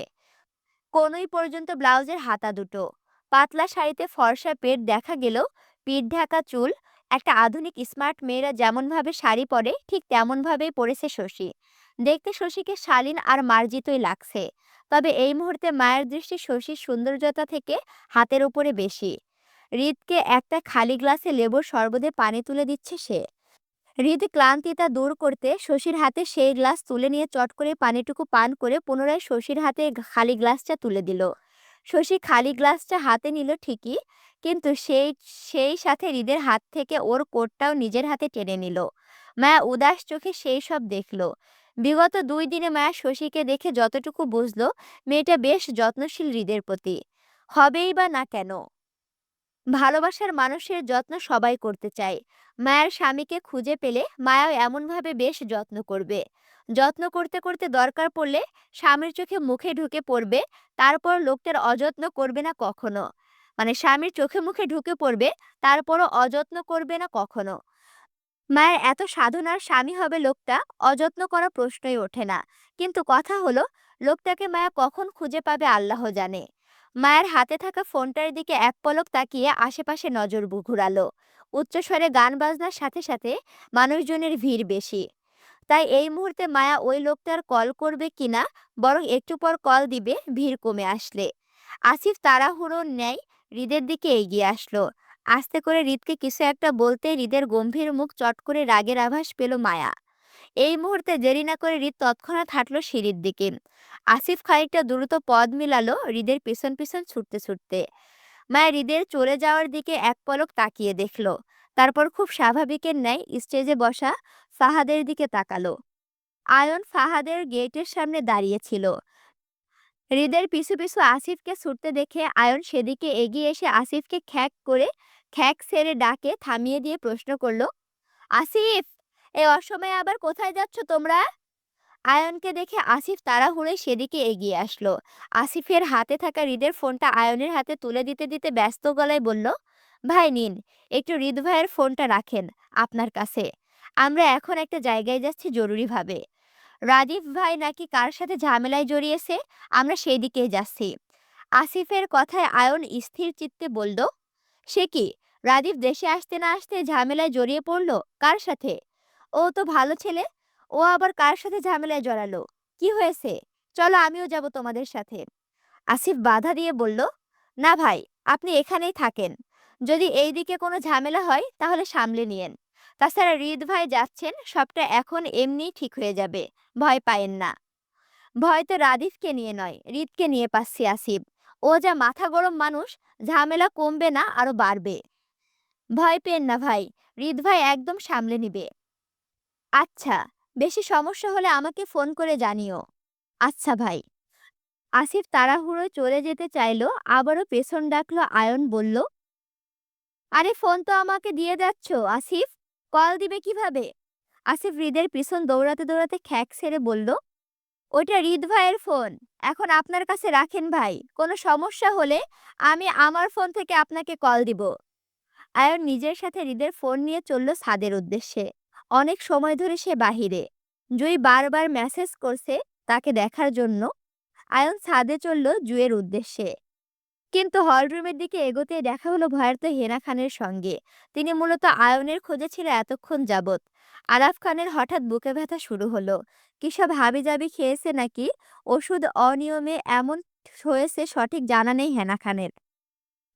কোনই পর্যন্ত ব্লাউজের হাতা দুটো। পাতলা শাড়িতে ফর্সা পেট দেখা গেলেও পিঠ ঢাকা চুল। একটা আধুনিক স্মার্ট মেয়েরা যেমনভাবে শাড়ি পরে ঠিক তেমনভাবেই পরেছে শশী। দেখতে শশীকে শালীন আর মার্জিতই লাগছে। তবে এই মুহূর্তে মায়ের দৃষ্টি শশীর সৌন্দর্যতা থেকে হাতের উপরে বেশি। হৃদকে একটা খালি গ্লাসে লেবুর শরবতে পানি তুলে দিচ্ছে সে। হৃদ ক্লান্তিটা দূর করতে শশীর হাতে সেই গ্লাস তুলে নিয়ে চট করে পানিটুকু পান করে পুনরায় শশীর হাতে খালি গ্লাসটা তুলে দিল। শশী খালি গ্লাসটা হাতে নিল ঠিকই, কিন্তু সেই সেই সাথে হৃদের হাত থেকে ওর কোটটাও নিজের হাতে টেনে নিল। মায়া উদাস চোখে সেই সব দেখল। বিগত 2 দিনে মায়া শশীকে দেখে যতটুকু বুঝলো, মেয়েটা বেশ যত্নশীল হৃদের প্রতি। হবেই বা না কেন? ভালোবাসার মানুষের যত্ন সবাই করতে চায়। মায়ের স্বামীকে খুঁজে পেলে মায়াও এমনভাবে বেশ যত্ন করবে। যত্ন করতে করতে দরকার পড়লে স্বামীর চোখে মুখে ঢুকে পড়বে, তারপর লোকটার অযত্ন করবে না কখনো। মানে স্বামীর চোখে মুখে ঢুকে পড়বে, তারপরও অযত্ন করবে না কখনো। মায়ের এত সাধনার স্বামী হবে লোকটা, অযত্ন করা প্রশ্নই ওঠে না। কিন্তু কথা হলো, লোকটাকে মায়া কখন খুঁজে পাবে আল্লাহ জানে। মায়ের হাতে থাকা ফোনটার দিকে এক পলক তাকিয়ে আশেপাশে নজর ঘুরালো। উচ্চস্বরে গান বাজনার সাথে সাথে মানুষজনের ভিড় বেশি। তাই এই মুহূর্তে মায়া ওই লোকটার কল করবে কিনা, বরং একটু পর কল দিবে ভিড় কমে আসলে। আসিফ তাড়াহুড়োর ন্যায় হৃদের দিকে এগিয়ে আসলো। আস্তে করে হৃদকে কিছু একটা বলতে হৃদের গম্ভীর মুখ চট করে রাগের আভাস পেল মায়া। এই মুহূর্তে দেরি না করে হৃদ তৎক্ষণাৎ হাঁটলো সিঁড়ির দিকে। আসিফ খানিকটা দ্রুত পদ মিলালো হৃদের পিছন পিছন ছুটতে ছুটতে। মায়া হৃদের চলে যাওয়ার দিকে এক পলক তাকিয়ে দেখলো, তারপর খুব স্বাভাবিকের ন্যায় স্টেজে বসা ফাহাদের দিকে তাকালো। আয়ন ফাহাদের গেটের সামনে দাঁড়িয়ে ছিল। হৃদের পিছু পিছু আসিফকে ছুটতে দেখে আয়ন সেদিকে এগিয়ে এসে আসিফকে খ্যাক ছেড়ে ডাকে থামিয়ে দিয়ে প্রশ্ন করলো, আসিফ, এই অসময়ে আবার কোথায় যাচ্ছ তোমরা? আয়নকে দেখে আসিফ তাড়াহুড়োয় সেদিকে এগিয়ে আসলো। আসিফের হাতে থাকা হৃদের ফোনটা আয়নের হাতে তুলে দিতে দিতে ব্যস্ত গলায় বলল, ভাই নিন, একটু হৃদ ভাইয়ের ফোনটা রাখেন আপনার কাছে। আমরা এখন একটা জায়গায় যাচ্ছি জরুরিভাবে। রাজীব ভাই নাকি কার সাথে ঝামেলায় জড়িয়েছে, আমরা সেই দিকেই যাচ্ছি। আসিফের কথায় আয়ন স্থির চিত্তে বলল, সে কি, রাজীব দেশে আসতে না আসতে ঝামেলায় জড়িয়ে পড়লো? কার সাথে? ও তো ভালো ছেলে, ও আবার কার সাথে ঝামেলায় জড়ালো? কি হয়েছে? চলো আমিও যাব তোমাদের সাথে। আসিফ বাধা দিয়ে বলল, না ভাই, আপনি এখানেই থাকেন। যদি এই দিকে কোনো ঝামেলা হয় তাহলে সামলে নিয়েন। তাছাড়া হৃদ ভাই যাচ্ছেন, সবটা এখন এমনিই ঠিক হয়ে যাবে, ভয় পায়েন না। ভয় তো রাদিফকে নিয়ে নয়, হৃদকে নিয়ে পাচ্ছি আসিফ। ও যা মাথা গরম মানুষ, ঝামেলা কমবে না আরো বাড়বে। ভয় পেন না ভাই, হৃদ ভাই একদম সামলে নিবে। আচ্ছা, বেশি সমস্যা হলে আমাকে ফোন করে জানিও। আচ্ছা ভাই। আসিফ তাড়াহুড়োয় চলে যেতে চাইলো, আবারও পেছন ডাকলো আয়ন বলল, আরে ফোন তো আমাকে দিয়ে যাচ্ছ আসিফ, কল দিবে কিভাবে? আসিফ হৃদের পিছন দৌড়াতে দৌড়াতে খ্যাক ছেড়ে বলল, ওইটা হৃদ ভাইয়ের ফোন, এখন আপনার কাছে রাখেন ভাই, কোনো সমস্যা হলে আমি আমার ফোন থেকে আপনাকে কল দিব। আয়ন নিজের সাথে হৃদের ফোন নিয়ে চলল ছাদের উদ্দেশ্যে। অনেক সময় ধরে সে বাহিরে। জুই বারবার মেসেজ করছে তাকে দেখার জন্য। আয়ন ছাদে চলল জুয়ের উদ্দেশ্যে, কিন্তু হলরুমের দিকে এগোতে দেখা হলো ভয়ার্ত হেনা খানের সঙ্গে। তিনি মূলত আয়নের খোঁজে ছিল এতক্ষণ যাবৎ। আরাফ খানের হঠাৎ বুকে ব্যথা শুরু হলো। কি সব হাবিজাবি খেয়েছে নাকি ওষুধ অনিয়মে এমন হয়েছে সঠিক জানা নেই হেনা খানের।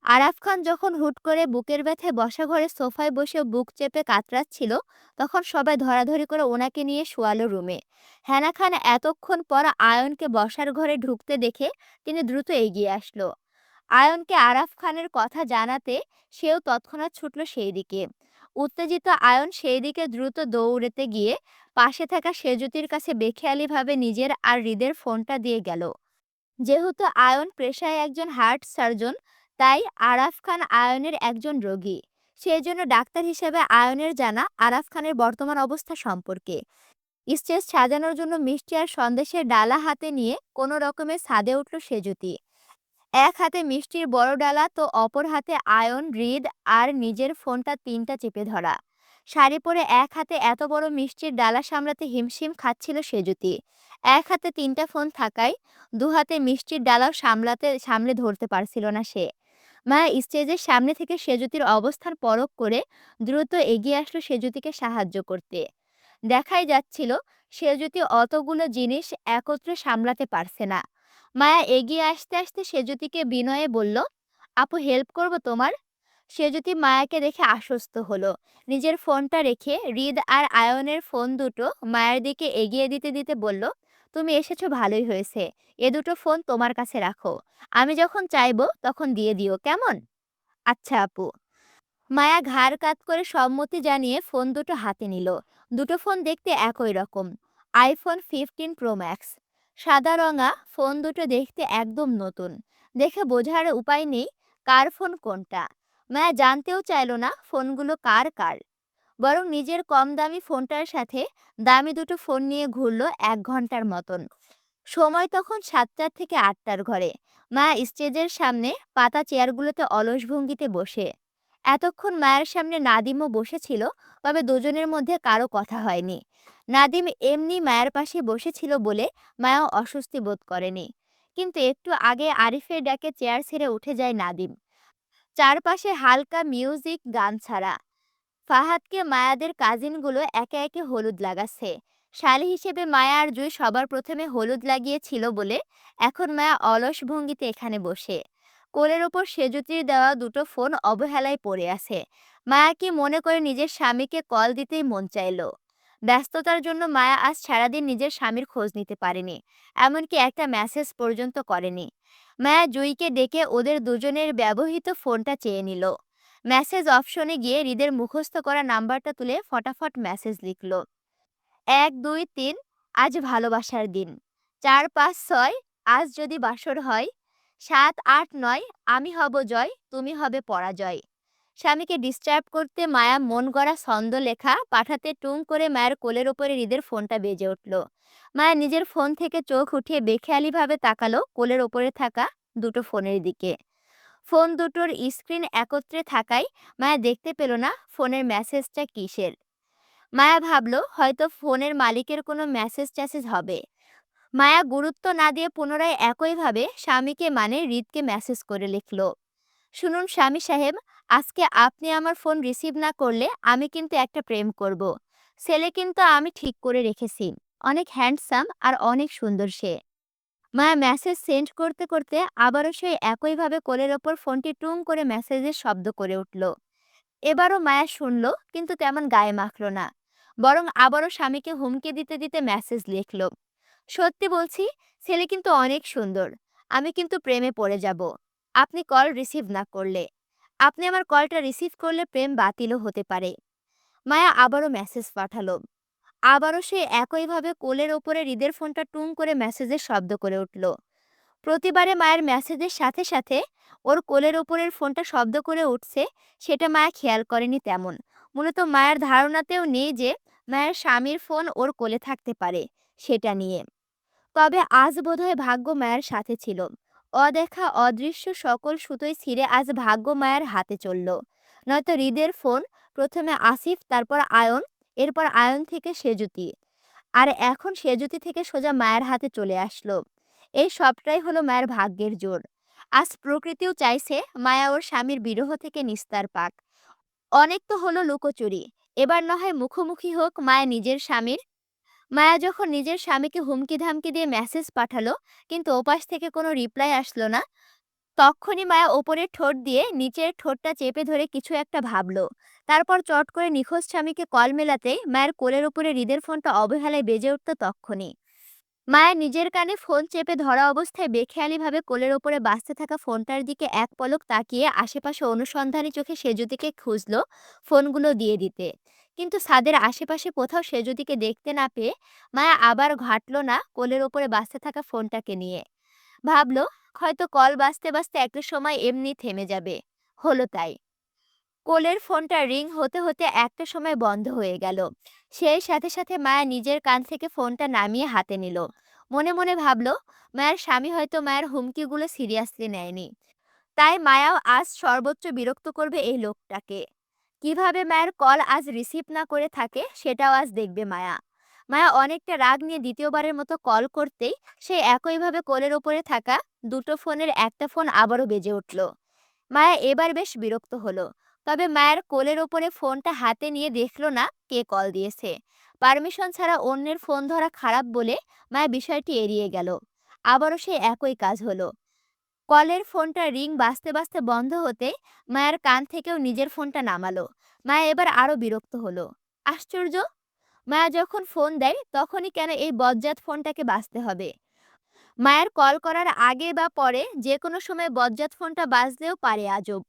আরাফ খান যখন হুট করে বুকের ব্যথায় বসা ঘরে সোফায় বসে বুক চেপে কাতরাচ্ছিল, তখন সবাই ধরাধরি করে ওনাকে নিয়ে শোয়ালো রুমে। হেনা খান এতক্ষণ পর আয়নকে বসার ঘরে ঢুকতে দেখে তিনি দ্রুত এগিয়ে আসলো। আয়নকে আরাফ খানের কথা জানাতে সেও তৎক্ষণাৎ ছুটল সেই দিকে। উত্তেজিত আয়ন সেই দিকে দ্রুত দৌড়েতে গিয়ে পাশে থাকা সেজুতির কাছে বেখেয়ালিভাবে নিজের আর হৃদের ফোনটা দিয়ে গেল। যেহেতু আয়ন পেশায় একজন হার্ট সার্জন, তাই আরাফ খান আয়নের একজন রোগী। সেই জন্য ডাক্তার হিসেবে আয়নের জানা আরাফ খানের বর্তমান অবস্থা সম্পর্কে। স্টেজ সাজানোর জন্য মিষ্টি আর সন্দেশের ডালা হাতে নিয়ে কোনো রকমে ছাদে উঠল সেজুতি। এক হাতে মিষ্টির বড় ডালা তো অপর হাতে আয়ন, হৃদ আর নিজের ফোনটা তিনটা চেপে ধরা। শাড়ি পরে এক হাতে এত বড় মিষ্টির ডালা সামলাতে হিমশিম খাচ্ছিল সেজুতি। এক হাতে তিনটা ফোন থাকায় দু হাতে মিষ্টির ডালাও সামলে ধরতে পারছিল না সে। মায়া স্টেজের সামনে থেকে সেজুতির অবস্থান পরখ করে দ্রুত এগিয়ে আসলো সেজুতিকে সাহায্য করতে। দেখাই যাচ্ছিল সেজুতি অতগুলো জিনিস একত্রে সামলাতে পারছে না। মায়া এগিয়ে আসতে আসতে সেজুতিকে বিনয়ে বলল, আপু হেল্প করব তোমার? সেজুতি মায়াকে দেখে আশ্বস্ত হলো। নিজের ফোনটা রেখে হৃদ আর আয়নের ফোন দুটো মায়ের দিকে এগিয়ে দিতে দিতে বলল, তুমি এসেছো ভালোই হয়েছে। এ দুটো ফোন তোমার কাছে রাখো। আমি যখন চাইবো তখন দিয়ে দিও, কেমন? আচ্ছা আপু। মায়া ঘাড় কাত করে সম্মতি জানিয়ে ফোন দুটো হাতে নিল। দুটো ফোন দেখতে একই রকম, আইফোন 15 প্রো ম্যাক্স। সাদা রঙা ফোন দুটো দেখতে একদম নতুন। দেখে বোঝার উপায় নেই কার ফোন কোনটা। মায়া জানতেও চাইল না ফোনগুলো কার কার, বরং নিজের কম দামি ফোনটার সাথে দামি দুটো ফোন নিয়ে ঘুরল 1 ঘন্টার মতন। সময় তখন 7টার থেকে 8টার ঘরে। মায়া স্টেজের সামনে পাতা চেয়ারগুলোতে অলস ভঙ্গিতে বসে। এতক্ষণ মায়ের সামনে নাদিমও বসেছিল, তবে দুজনের মধ্যে কারো কথা হয়নি। নাদিম এমনি মায়ের পাশে বসেছিল বলে মায়াও অস্বস্তি বোধ করেনি। কিন্তু একটু আগে আরিফের ডাকে চেয়ার ছেড়ে উঠে যায় নাদিম। চারপাশে হালকা মিউজিক, গান ছাড়া। ফাহাদকে মায়াদের কাজিনগুলো একে একে হলুদ লাগাচ্ছে। শালি হিসেবে মায়া আর জুই সবার প্রথমে হলুদ লাগিয়েছিল বলে এখন মায়া অলস ভঙ্গিতে এখানে বসে। কোলের ওপর সেজুতির দেওয়া দুটো ফোন অবহেলায় পড়ে আছে। মায়া কি মনে করে নিজের স্বামীকে কল দিতেই মন চাইল। ব্যস্ততার জন্য মায়া আজ সারাদিন নিজের স্বামীর খোঁজ নিতে পারেনি, এমনকি একটা মেসেজ পর্যন্ত করেনি। মায়া জুইকে ডেকে ওদের দুজনের ব্যবহৃত ফোনটা চেয়ে নিল। মেসেজ অপশনে গিয়ে হৃদের মুখস্থ করা নাম্বারটা তুলে ফটাফট মেসেজ লিখল। 1 2 3, আজ ভালোবাসার দিন। 4 5 6, আজ যদি বাসর হয়। 7 8 9, আমি হব জয়, তুমি হবে পরাজয়। স্বামীকে ডিস্টার্ব করতে মায়া মন গড়া ছন্দ লেখা পাঠাতে টুং করে মায়ের কোলের ওপরে হৃদের ফোনটা বেজে উঠল। মায়া নিজের ফোন থেকে চোখ উঠিয়ে বেখেয়ালিভাবে তাকালো কোলের ওপরে থাকা দুটো ফোনের দিকে। ফোন দুটোর স্ক্রিন একত্রে থাকায় মায়া দেখতে পেল না ফোনের মেসেজটা কিসের। মায়া ভাবলো হয়তো ফোনের মালিকের কোনো মেসেজ ট্যাসেজ হবে। মায়া গুরুত্ব না দিয়ে পুনরায় একইভাবে স্বামীকে মানে হৃদকে মেসেজ করে লিখল, শুনুন স্বামী সাহেব, আজকে আপনি আমার ফোন রিসিভ না করলে আমি কিন্তু একটা প্রেম করব। ছেলে কিন্তু আমি ঠিক করে রেখেছি, অনেক হ্যান্ডসাম আর অনেক সুন্দর সে। মায়া মেসেজ সেন্ড করতে করতে আবারও সেই একইভাবে কোলের ওপর ফোনটি টুং করে মেসেজের শব্দ করে উঠল। এবারও মায়া শুনল, কিন্তু তেমন গায়ে মাখল না, বরং আবারও স্বামীকে হুমকি দিতে দিতে মেসেজ লিখল, সত্যি বলছি, ছেলে কিন্তু অনেক সুন্দর, আমি কিন্তু প্রেমে পড়ে যাব আপনি কল রিসিভ না করলে। আপনি আমার কলটা রিসিভ করলে প্রেম বাতিলও হতে পারে। মায়া আবারও মেসেজ পাঠালো। আবারও সে একইভাবে কোলের ওপরে হৃদের ফোনটা টুং করে মেসেজের শব্দ করে উঠল। প্রতিবারে মায়ের মেসেজের সাথে সাথে ওর কোলের ওপরের ফোনটা শব্দ করে উঠছে, সেটা মায়া খেয়াল করেনি তেমন। মূলত মায়ের ধারণাতেও নেই যে মায়ের স্বামীর ফোন ওর কোলে থাকতে পারে, সেটা নিয়ে। তবে আজ বোধহয় ভাগ্য মায়ের সাথে ছিল। অদেখা অদৃশ্য সকল সুতোই ছিঁড়ে আজ ভাগ্য মায়ের হাতে চলল। নয়তো হৃদের ফোন প্রথমে আসিফ, তারপর আয়ন, এরপর আয়ন থেকে সেজুতি, আর এখন সেজুতি থেকে সোজা মায়ের হাতে চলে আসলো। এই সবটাই হলো মায়ের ভাগ্যের জোর। আজ প্রকৃতিও চাইছে মায়া ওর স্বামীর বিরহ থেকে নিস্তার পাক। অনেক তো হলো লুকোচুরি, এবার না হয় মুখোমুখি হোক মায়া নিজের স্বামীর। মায়া যখন নিজের স্বামীকে হুমকি ধামকি দিয়ে মেসেজ পাঠালো, কিন্তু ওপাশ থেকে কোনো রিপ্লাই আসলো না, তখনই মায়া ওপরের ঠোঁট দিয়ে নিচের ঠোঁটটা চেপে ধরে কিছু একটা ভাবলো। তারপর চট করে নিখোঁজ স্বামীকে কল মেলাতেই মায়ের কোলের উপরে হৃদের ফোনটা অবহেলায় বেজে উঠত তক্ষুনি। মায়া নিজের কানে ফোন চেপে ধরা অবস্থায় বেখেয়ালিভাবে কোলের ওপরে বাজতে থাকা ফোনটার দিকে এক পলক তাকিয়ে আশেপাশে অনুসন্ধানী চোখে সেজুতিকে খুঁজলো ফোনগুলো দিয়ে দিতে। কিন্তু ছাদের আশেপাশে কোথাও সেজুতিকে দেখতে না পেয়ে মায়া আবার ঘাটলো না কোলের ওপরে বাজতে থাকা ফোনটাকে নিয়ে। ভাবলো হয়তো কল বাজতে বাজতে একটা সময় এমনি থেমে যাবে। হলো তাই। কোলের ফোনটা রিং হতে হতে একটা সময় বন্ধ হয়ে গেল। সেই সাথে সাথে মায়া নিজের কান থেকে ফোনটা নামিয়ে হাতে নিল। মনে মনে ভাবলো মায়ের স্বামী হয়তো মায়ের হুমকিগুলো সিরিয়াসলি নেয়নি। তাই মায়াও আজ সর্বোচ্চ বিরক্ত করবে এই লোকটাকে। কিভাবে মায়ের কল আজ রিসিভ না করে থাকে সেটাও আজ দেখবে মায়া। মায়া অনেকটা রাগ নিয়ে দ্বিতীয়বারের মতো কল করতেই সে একইভাবে কোলের ওপরে থাকা দুটো ফোনের একটা ফোন আবারও বেজে উঠল। মায়া এবার বেশ বিরক্ত হলো। তবে মায়ের কোলের ওপরে ফোনটা হাতে নিয়ে দেখলো না কে কল দিয়েছে। পারমিশন ছাড়া অন্যের ফোন ধরা খারাপ বলে মায়া বিষয়টি এড়িয়ে গেল। আবারও সে একই কাজ হলো। কলের ফোনটা রিং বাজতে বাজতে বন্ধ হতে মায়ের কান থেকেও নিজের ফোনটা নামালো। মায়া এবার আরো বিরক্ত হলো। আশ্চর্য, মায়া যখন ফোন দেয় তখনই কেন এই বজ্জাত ফোনটাকে বাজতে হবে? মায়ের কল করার আগে বা পরে যে কোনো সময় বজ্জাত ফোনটা বাজলেও পারে আজব।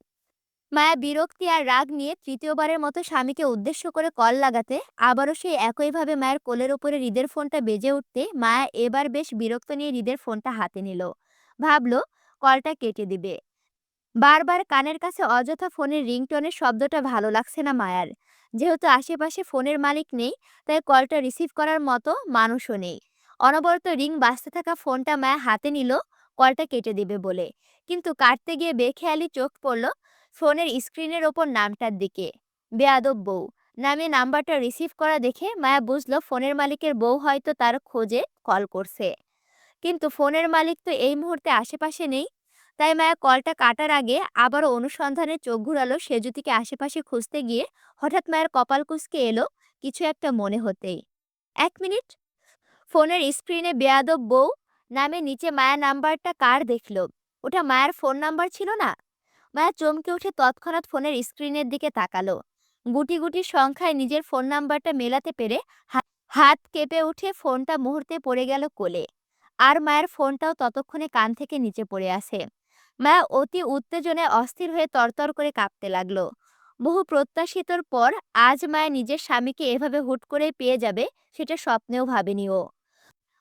মায়া বিরক্তি আর রাগ নিয়ে তৃতীয়বারের মতো স্বামীকে উদ্দেশ্য করে কল লাগাতে আবারও সেই একইভাবে মায়ের কোলের ওপরে হৃদের ফোনটা বেজে উঠতে মায়া এবার বেশ বিরক্ত নিয়ে হৃদের ফোনটা হাতে নিল। ভাবলো কলটা কেটে দিবে। বারবার কানের কাছে অযথা ফোনের রিংটোনের শব্দটা ভালো লাগছে না মায়ার। যেহেতু আশেপাশে ফোনের মালিক নেই, তাই কলটা রিসিভ করার মতো মানুষও নেই। অনবরত রিং বাজতে থাকা ফোনটা মায়া হাতে নিল কলটা কেটে দিবে বলে। কিন্তু কাটতে গিয়ে বেখেয়ালি চোখ পড়ল ফোনের স্ক্রিনের ওপর নামটার দিকে। বেয়াদব বউ নামে নাম্বারটা রিসিভ করা দেখে মায়া বুঝলো ফোনের মালিকের বউ হয়তো তার খোঁজে কল করছে। কিন্তু ফোনের মালিক তো এই মুহূর্তে আশেপাশে নেই। তাই মায়া কলটা কাটার আগে আবারও অনুসন্ধানে চোখ ঘুরালো সেজুতিকে আশেপাশে খুঁজতে গিয়ে। হঠাৎ মায়ের কপাল কুঁচকে এলো কিছু একটা মনে হতেই। ১ মিনিট। ফোনের স্ক্রিনে বেয়াদব বউ নামে নিচে মায়া নাম্বারটা কার দেখলো? ওটা মায়ের ফোন নাম্বার ছিল না? মায়া চমকে উঠে তৎক্ষণাৎ ফোনের স্ক্রিনের দিকে তাকালো। গুটি গুটি সংখ্যায় নিজের ফোন নাম্বারটা মেলাতে পেরে হাত কেঁপে উঠে ফোনটা মুহূর্তে পড়ে গেল কোলে। আর মায়ের ফোনটাও ততক্ষণে কান থেকে নিচে পড়ে আছে। মায়া অতি উত্তেজনায় অস্থির হয়ে তরতর করে কাঁপতে লাগলো। বহু প্রত্যাশিতর পর আজ মায়া নিজের স্বামীকে এভাবে হুট করে পেয়ে যাবে সেটা স্বপ্নেও ভাবেনি ও।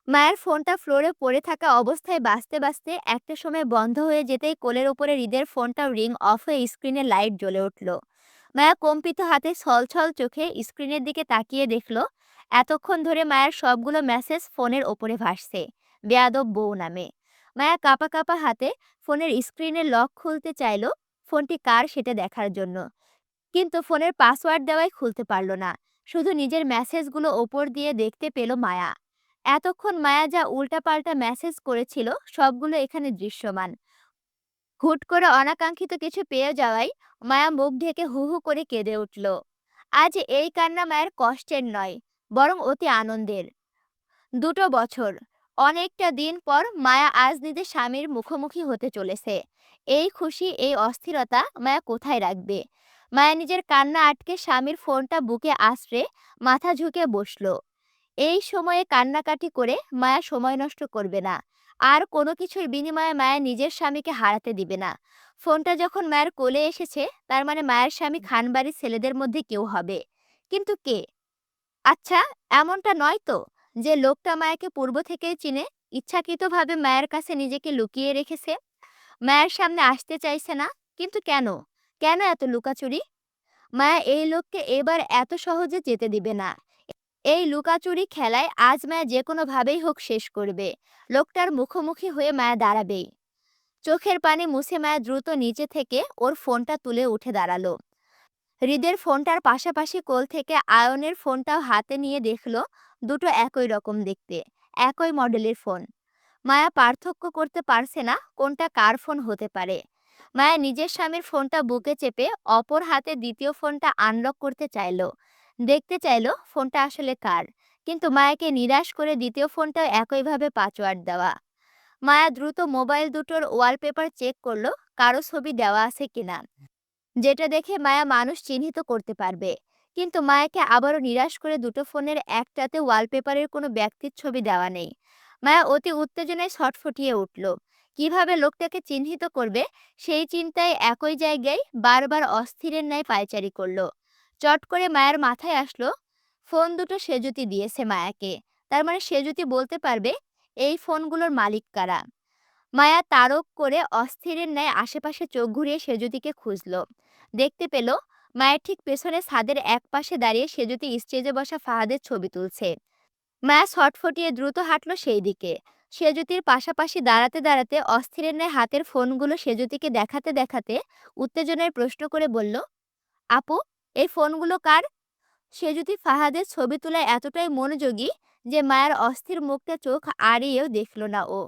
মায়ের ফোনটা ফ্লোরে পড়ে থাকা অবস্থায় বাজতে বাজতে একটা সময় বন্ধ হয়ে যেতেই কোলের ওপরে হৃদের ফোনটাও রিং অফ হয়ে স্ক্রিনে লাইট জ্বলে উঠল। মায়া কম্পিত হাতে ছলছল চোখে স্ক্রিনের দিকে তাকিয়ে দেখলো এতক্ষণ ধরে মায়ের সবগুলো মেসেজ ফোনের ওপরে ভাসছে বেয়াদব বউ নামে। মায়া কাঁপা কাঁপা হাতে ফোনের স্ক্রিনের লক খুলতে চাইলো ফোনটি কার সেটা দেখার জন্য। কিন্তু ফোনের পাসওয়ার্ড দেওয়াই খুলতে পারল না। শুধু নিজের মেসেজগুলো ওপর দিয়ে দেখতে পেল মায়া। এতক্ষণ মায়া যা উল্টাপাল্টা মেসেজ করেছিল সবগুলো এখানে দৃশ্যমান। হুট করে অনাকাঙ্ক্ষিত কিছু পেয়ে যাওয়ায় মায়া মুখ ঢেকে হু হু করে কেঁদে উঠল। আজ এই কান্না মায়ের কষ্টের নয়, বরং অতি আনন্দের। ২ বছর, অনেকটা দিন পর মায়া আজ নিজের স্বামীর মুখোমুখি হতে চলেছে। এই খুশি এই অস্থিরতা মায়া কোথায় রাখবে? মায়া নিজের কান্না আটকে স্বামীর ফোনটা বুকে আশ্রে মাথা ঝুঁকে বসলো। এই সময়ে কান্নাকাটি করে মায়া সময় নষ্ট করবে না। আর কোনো কিছুর বিনিময়ে মায়া নিজের স্বামীকে হারাতে দিবে না। ফোনটা যখন মায়ের কোলে এসেছে তার মানে মায়ের স্বামী খানবাড়ির ছেলেদের মধ্যে কেউ হবে। কিন্তু কে? আচ্ছা, এমনটা নয় তো যে লোকটা মায়াকে পূর্ব থেকেই চিনে, ইচ্ছাকৃতভাবে মায়ের কাছে নিজেকে লুকিয়ে রেখেছে, মায়ের সামনে আসতে চাইছে না? কিন্তু কেন? কেন এত লুকাচুরি? মায়া এই লোককে এবার এত সহজে যেতে দিবে না। এই লুকাচুরি খেলায় আজ মায়া যে কোনোভাবেই হোক শেষ করবে। লোকটার মুখোমুখি হয়ে মায়া দাঁড়াবেই। চোখের পানি মুছে মায়া দ্রুত নিচে থেকে ওর ফোনটা তুলে উঠে দাঁড়ালো। হৃদের ফোনটার পাশাপাশি কোল থেকে আয়নের ফোনটাও হাতে নিয়ে দেখলো দুটো একই রকম দেখতে, একই মডেলের ফোন। মায়া পার্থক্য করতে পারছে না কোনটা কার ফোন হতে পারে। মায়া নিজের স্বামীর ফোনটা বুকে চেপে অপর হাতে দ্বিতীয় ফোনটা আনলক করতে চাইলো। দেখতে চাইলো ফোনটা আসলে কার। কিন্তু মায়াকে নিরাশ করে দ্বিতীয় ফোনটাও একইভাবে পাসওয়ার্ড দেওয়া। মায়া দ্রুত মোবাইল দুটোর ওয়ালপেপার চেক করলো কারো ছবি দেওয়া আছে কিনা, যেটা দেখে মায়া মানুষ চিহ্নিত করতে পারবে। কিন্তু মায়াকে আবারও নিরাশ করে দুটো ফোনের একটাতে ওয়ালপেপারের কোনো ব্যক্তির ছবি দেওয়া নেই। মায়া অতি উত্তেজনায় ছটফটিয়ে উঠল। কিভাবে লোকটাকে চিহ্নিত করবে সেই চিন্তায় একই জায়গায় বারবার অস্থিরের ন্যায় পায়চারি করল। চট করে মায়ের মাথায় আসলো, ফোন দুটো সেজুতি দিয়েছে মায়াকে। তার মানে সেজুতি বলতে পারবে এই ফোনগুলোর মালিক কারা। মায়া তাড়ক করে অস্থিরের ন্যায় আশেপাশে চোখ ঘুরিয়ে সেজুতিকে খুঁজল। দেখতে পেল মায়ের ঠিক পেছনে ছাদের এক পাশে দাঁড়িয়ে সেজুতি স্টেজে বসা ফাহাদের ছবি তুলছে। মায়া ছটফটিয়ে দ্রুত হাঁটল সেই দিকে। সেজুতির পাশাপাশি দাঁড়াতে দাঁড়াতে অস্থিরের ন্যায় হাতের ফোনগুলো সেজুতিকে দেখাতে দেখাতে উত্তেজনায় প্রশ্ন করে বলল, আপু, এই ফোনগুলো কার? সেজুতি ফাহাদের ছবি তোলায় এতটাই মনোযোগী যে মায়ের অস্থির মুখটা চোখ আড়িয়েও দেখল না ও,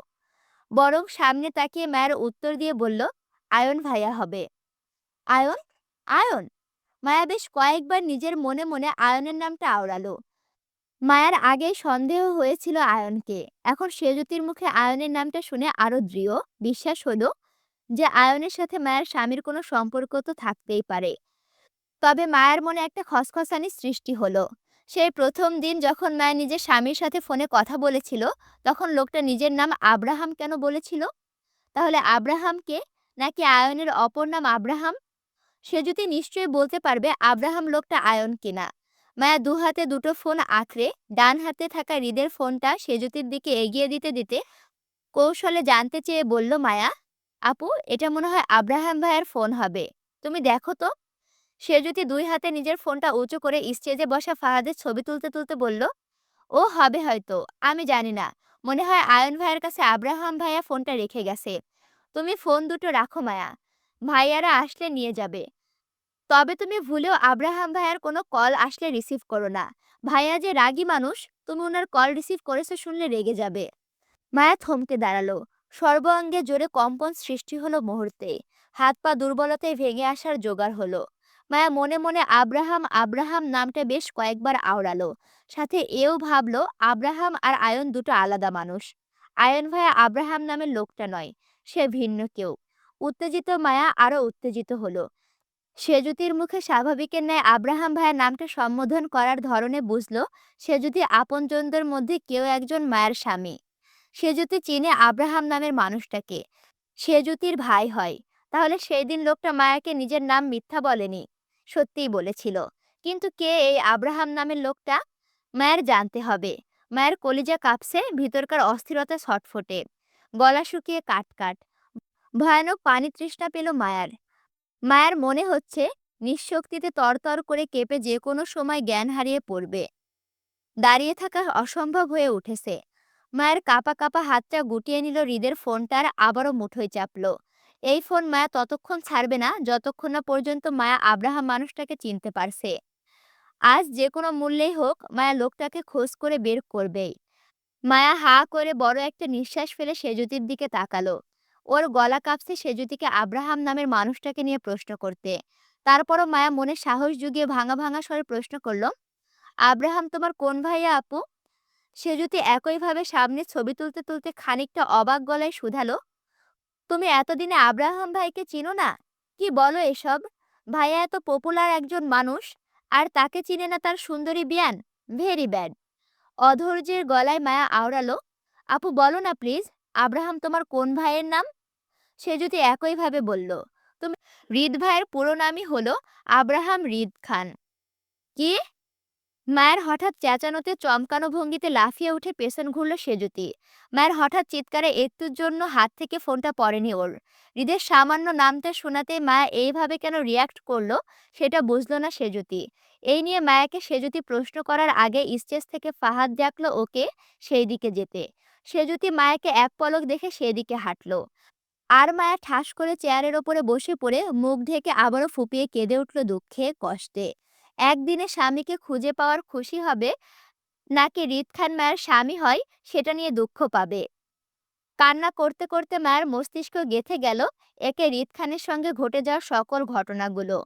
বরং সামনে তাকিয়ে মায়ের উত্তর দিয়ে বলল, আয়ন ভাইয়া হবে। আয়ন? আয়ন? মায়া বেশ কয়েকবার নিজের মনে মনে আয়নের নামটা আওড়ালো। মায়ার আগেই সন্দেহ হয়েছিল আয়নকে। এখন সেজুতির মুখে আয়নের নামটা শুনে আরো দৃঢ় বিশ্বাস হলো যে আয়নের সাথে মায়ের স্বামীর কোনো সম্পর্ক তো থাকতেই পারে। তবে মায়ের মনে একটা খসখসানি সৃষ্টি হলো। সেই প্রথম দিন যখন মায়া নিজের স্বামীর সাথে ফোনে কথা বলেছিল, তখন লোকটা নিজের নাম আব্রাহাম কেন বলেছিল? তাহলে আব্রাহাম কে? নাকি আয়নের অপর নাম আব্রাহাম? সে যদি নিশ্চয়ই বলতে পারবে আব্রাহাম লোকটা আয়ন কিনা। মায়া দু হাতে দুটো ফোন আঁকড়ে ডান হাতে থাকা হৃদের ফোনটা সেজুতির দিকে এগিয়ে দিতে দিতে কৌশলে জানতে চেয়ে বলল, মায়া, আপু, এটা মনে হয় আব্রাহাম ভাইয়ের ফোন হবে, তুমি দেখো তো। সেজুতি দুই হাতে নিজের ফোনটা উঁচু করে স্টেজে বসা ফাহাদের ছবি তুলতে তুলতে বলল, ও হবে হয়তো, আমি জানি না। মনে হয় আয়ন ভাইয়ের কাছে আব্রাহাম ভাইয়া ফোনটা রেখে গেছে। তুমি ফোন দুটো রাখো মায়া, ভাইয়ারা আসলে নিয়ে যাবে। তবে তুমি ভুলেও আব্রাহাম ভাইয়ার কোনো কল আসলে রিসিভ করো না। ভাইয়া যে রাগী মানুষ, তুমি ওনার কল রিসিভ করেছো শুনলে রেগে যাবে। মায়া থমকে দাঁড়ালো। সর্বাঙ্গে জোরে কম্পন সৃষ্টি হলো মুহূর্তে। হাত পা দুর্বলতায় ভেঙে আসার জোগাড় হলো। মায়া মনে মনে আব্রাহাম আব্রাহাম নামটা বেশ কয়েকবার আওড়ালো। সাথে এও ভাবলো আব্রাহাম আর আয়ন দুটো আলাদা মানুষ। আয়ন ভাইয়া আব্রাহাম নামের লোকটা নয়, সে ভিন্ন কেউ। উত্তেজিত মায়া আরো উত্তেজিত হলো। সেজুতির মুখে স্বাভাবিকের ন্যায় আব্রাহাম ভাইয়া নামটা সম্বোধন করার ধরনে বুঝলো সে যদি আপনজনদের মধ্যে কেউ একজন মায়ের স্বামী। সে যদি চিনে আব্রাহাম নামের মানুষটাকে, সে জ্যোতির ভাই হয়, তাহলে সেই দিন লোকটা মায়াকে নিজের নাম মিথ্যা বলেনি, সত্যিই বলেছিল। কিন্তু কে এই আব্রাহাম নামের লোকটা? মায়ের জানতে হবে। মায়ের কলিজা কাঁপছে, ভিতরকার অস্থিরতা ছটফটে, গলা শুকিয়ে কাটকাট। ভয়ানক পানি তৃষ্ণা পেল মায়ার। মায়ার মনে হচ্ছে নিঃশক্তিতে তরতর করে কেঁপে যে কোনো সময় জ্ঞান হারিয়ে পড়বে। দাঁড়িয়ে থাকা অসম্ভব হয়ে উঠেছে। মায়ের কাঁপা কাঁপা হাতটা গুটিয়ে নিল হৃদের ফোনটার, আবারও মুঠোয় চাপলো। এই ফোন মায়া ততক্ষণ ছাড়বে না যতক্ষণ না পর্যন্ত মায়া আব্রাহাম মানুষটাকে চিনতে পারছে। আজ যে কোনো মূল্যেই হোক মায়া লোকটাকে খোঁজ করে বের করবেই। মায়া হা করে বড় একটা নিঃশ্বাস ফেলে সেজুতির দিকে তাকালো। ওর গলা কাঁপছে সেজুতিকে আব্রাহাম নামের মানুষটাকে নিয়ে প্রশ্ন করতে। তারপরও মায়া মনে সাহস জুগিয়ে ভাঙা ভাঙা স্বরে প্রশ্ন করল, আব্রাহাম তোমার কোন ভাইয়া আপু? সেজুতি একইভাবে সামনে ছবি তুলতে তুলতে খানিকটা অবাক গলায় শুধালো, তুমি এতদিনে আব্রাহাম ভাইকে চিনো না? কি বলো এসব? ভাইয়া এত পপুলার একজন মানুষ, আর তাকে চিনে না তার সুন্দরী বিয়ান? Very bad. অধৈর্যের গলায় মায়া আওড়ালো, আপু বলো না প্লিজ, আব্রাহাম তোমার কোন ভাইয়ের নাম? সে যদি একইভাবে বলল, তুমি হৃদ ভাইয়ের পুরো নামই হলো আব্রাহাম হৃদ খান। কি? মায়ের হঠাৎ চেঁচানোতে চমকানো ভঙ্গিতে লাফিয়ে উঠে পেছন ঘুরল সেজুতি। মায়ের হঠাৎ চিৎকারে একটুর জন্য হাত থেকে ফোনটা পড়েনি ওর। হৃদের সামান্য নামটা শোনাতে মায়া এইভাবে কেন রিয়াক্ট করলো সেটা বুঝলো না সেজুতি। এই নিয়ে মায়াকে সেজুতি প্রশ্ন করার আগে স্টেজ থেকে ফাহাদ ডাকলো ওকে সেই দিকে যেতে। সেজুতি মায়াকে এক পলক দেখে সেদিকে হাঁটলো। আর মায়া ঠাস করে চেয়ারের ওপরে বসে পড়ে মুখ ঢেকে আবারও ফুপিয়ে কেঁদে উঠল দুঃখে কষ্টে। একদিনে স্বামীকে খুঁজে পাওয়ার খুশি হবে, নাকি হৃদ খান মায়ের স্বামী হয় সেটা নিয়ে দুঃখ পাবে। কান্না করতে করতে মায়ের মস্তিষ্ক গেঁথে গেল একে হৃদ খানের সঙ্গে ঘটে যাওয়া সকল ঘটনাগুলো।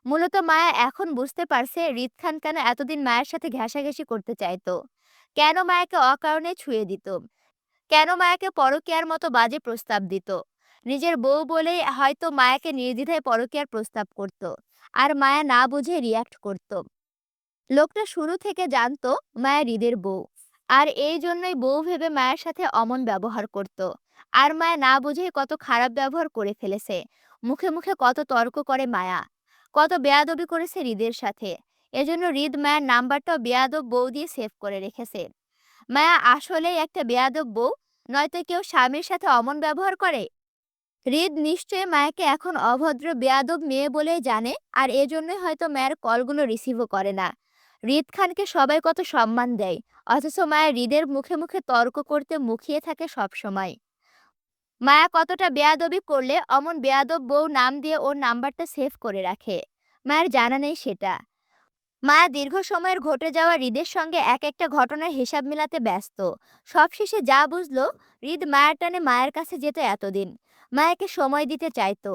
মূলত মায়া এখন বুঝতে পারছে হৃদ খান কেন এতদিন মায়ের সাথে ঘেঁষাঘেঁষি করতে চাইতো, কেন মায়াকে অকারণে ছুঁয়ে দিত, কেন মায়াকে পরকীয়ার মতো বাজে প্রস্তাব দিত। নিজের বউ বলেই হয়তো মায়াকে নির্দ্বিধায় পরকীয়ার প্রস্তাব করত, আর মায়া না বুঝে রিয়াক্ট করত। লোকটা শুরু থেকে জানতো মায়া হৃদের বউ, আর এই জন্যই বউ ভেবে মায়ের সাথে অমন ব্যবহার করত। আর মায়া না বুঝেই কত খারাপ ব্যবহার করে ফেলেছে। মুখে মুখে কত তর্ক করে মায়া, কত বেয়াদবি করেছে হৃদের সাথে। এজন্য হৃদ মায়ের নাম্বারটাও বেয়াদব বউ দিয়ে সেভ করে রেখেছে। মায়া আসলেই একটা বেয়াদব বউ, নয়তো কেউ স্বামীর সাথে অমন ব্যবহার করে? হৃদ নিশ্চয়ই মায়াকে এখন অভদ্র বেয়াদব মেয়ে বলেই জানে, আর এজন্যই হয়তো মায়ের কলগুলো রিসিভও করে না। হৃদ খানকে সবাই কত সম্মান দেয়, অথচ মায়া হৃদের মুখে মুখে তর্ক করতে মুখিয়ে থাকে সব সময়। মায়া কতটা বেয়াদবি করলে অমন বেয়াদব বউ নাম দিয়ে ওর নাম্বারটা সেভ করে রাখে, মায়ের জানা নেই সেটা। মায়া দীর্ঘ সময়ের ঘটে যাওয়া হৃদের সঙ্গে এক একটা ঘটনার হিসাব মিলাতে ব্যস্ত। সবশেষে যা বুঝলো, হৃদ মায়ার টানে মায়ের কাছে যেত এতদিন, মায়াকে সময় দিতে চাইতো।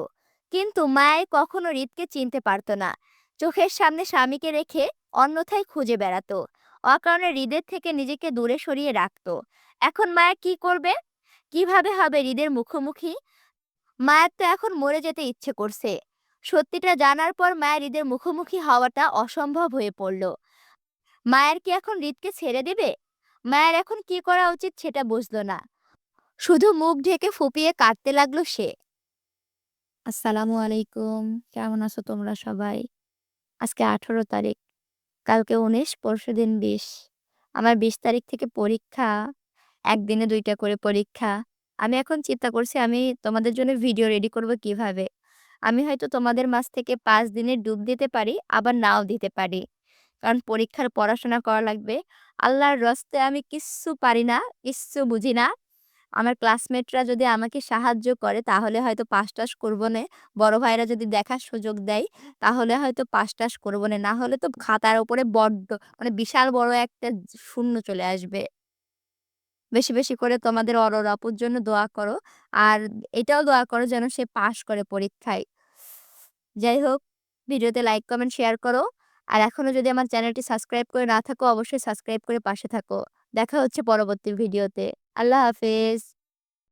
কিন্তু মায়াই কখনো হৃদকে চিনতে পারতো না। চোখের সামনে স্বামীকে রেখে অন্যথায় খুঁজে বেড়াতো। অকারণে হৃদের থেকে নিজেকে দূরে সরিয়ে রাখতো। এখন মায়া কি করবে? কিভাবে হবে হৃদের মুখোমুখি? মায়ের তো এখন মরে যেতে ইচ্ছে করছে। সত্যিটা জানার পর মায়ের হৃদের মুখোমুখি হওয়াটা অসম্ভব হয়ে পড়ল। মায়ের কি এখন হৃদকে ছেড়ে দিবে? মায়ের এখন কি করা উচিত সেটা বুঝলো না। শুধু মুখ ঢেকে ফুপিয়ে কাঁদতে লাগলো সে। আসসালামু আলাইকুম। কেমন আছো তোমরা সবাই? আজকে 18 তারিখ, কালকে 19, পরশুদিন 20। আমার 20 তারিখ থেকে পরীক্ষা। একদিনে 2টা করে পরীক্ষা। আমি এখন চিন্তা করছি আমি তোমাদের জন্য ভিডিও রেডি করব কিভাবে। আমি হয়তো তোমাদের মাঝ থেকে ৫ দিনের ডুব দিতে পারি, আবার নাও দিতে পারি। কারণ পরীক্ষার পড়াশোনা করা লাগবে। আল্লাহর রস্তে আমি কিচ্ছু পারি না, কিচ্ছু বুঝি না। আমার ক্লাসমেটরা যদি আমাকে সাহায্য করে তাহলে হয়তো পাস-টাস করবনে। বড় ভাইরা যদি দেখার সুযোগ দেয় তাহলে হয়তো পাস-টাস করবনে। না হলে তো খাতার উপরে বড্ড মানে বিশাল বড় একটা শূন্য চলে আসবে। বেশি, বেশি করে তোমাদের অরর আপুর জন্য দোয়া করো। আর এটাও দোয়া করো যেন সে পাস করে পরীক্ষায়। যাই হোক, ভিডিওতে লাইক, কমেন্ট, শেয়ার করো। আর এখনো যদি আমার চ্যানেলটি সাবস্ক্রাইব করে না থাকো অবশ্যই সাবস্ক্রাইব করে পাশে থাকো। দেখা হচ্ছে পরবর্তী ভিডিওতে। আল্লাহ হাফেজ।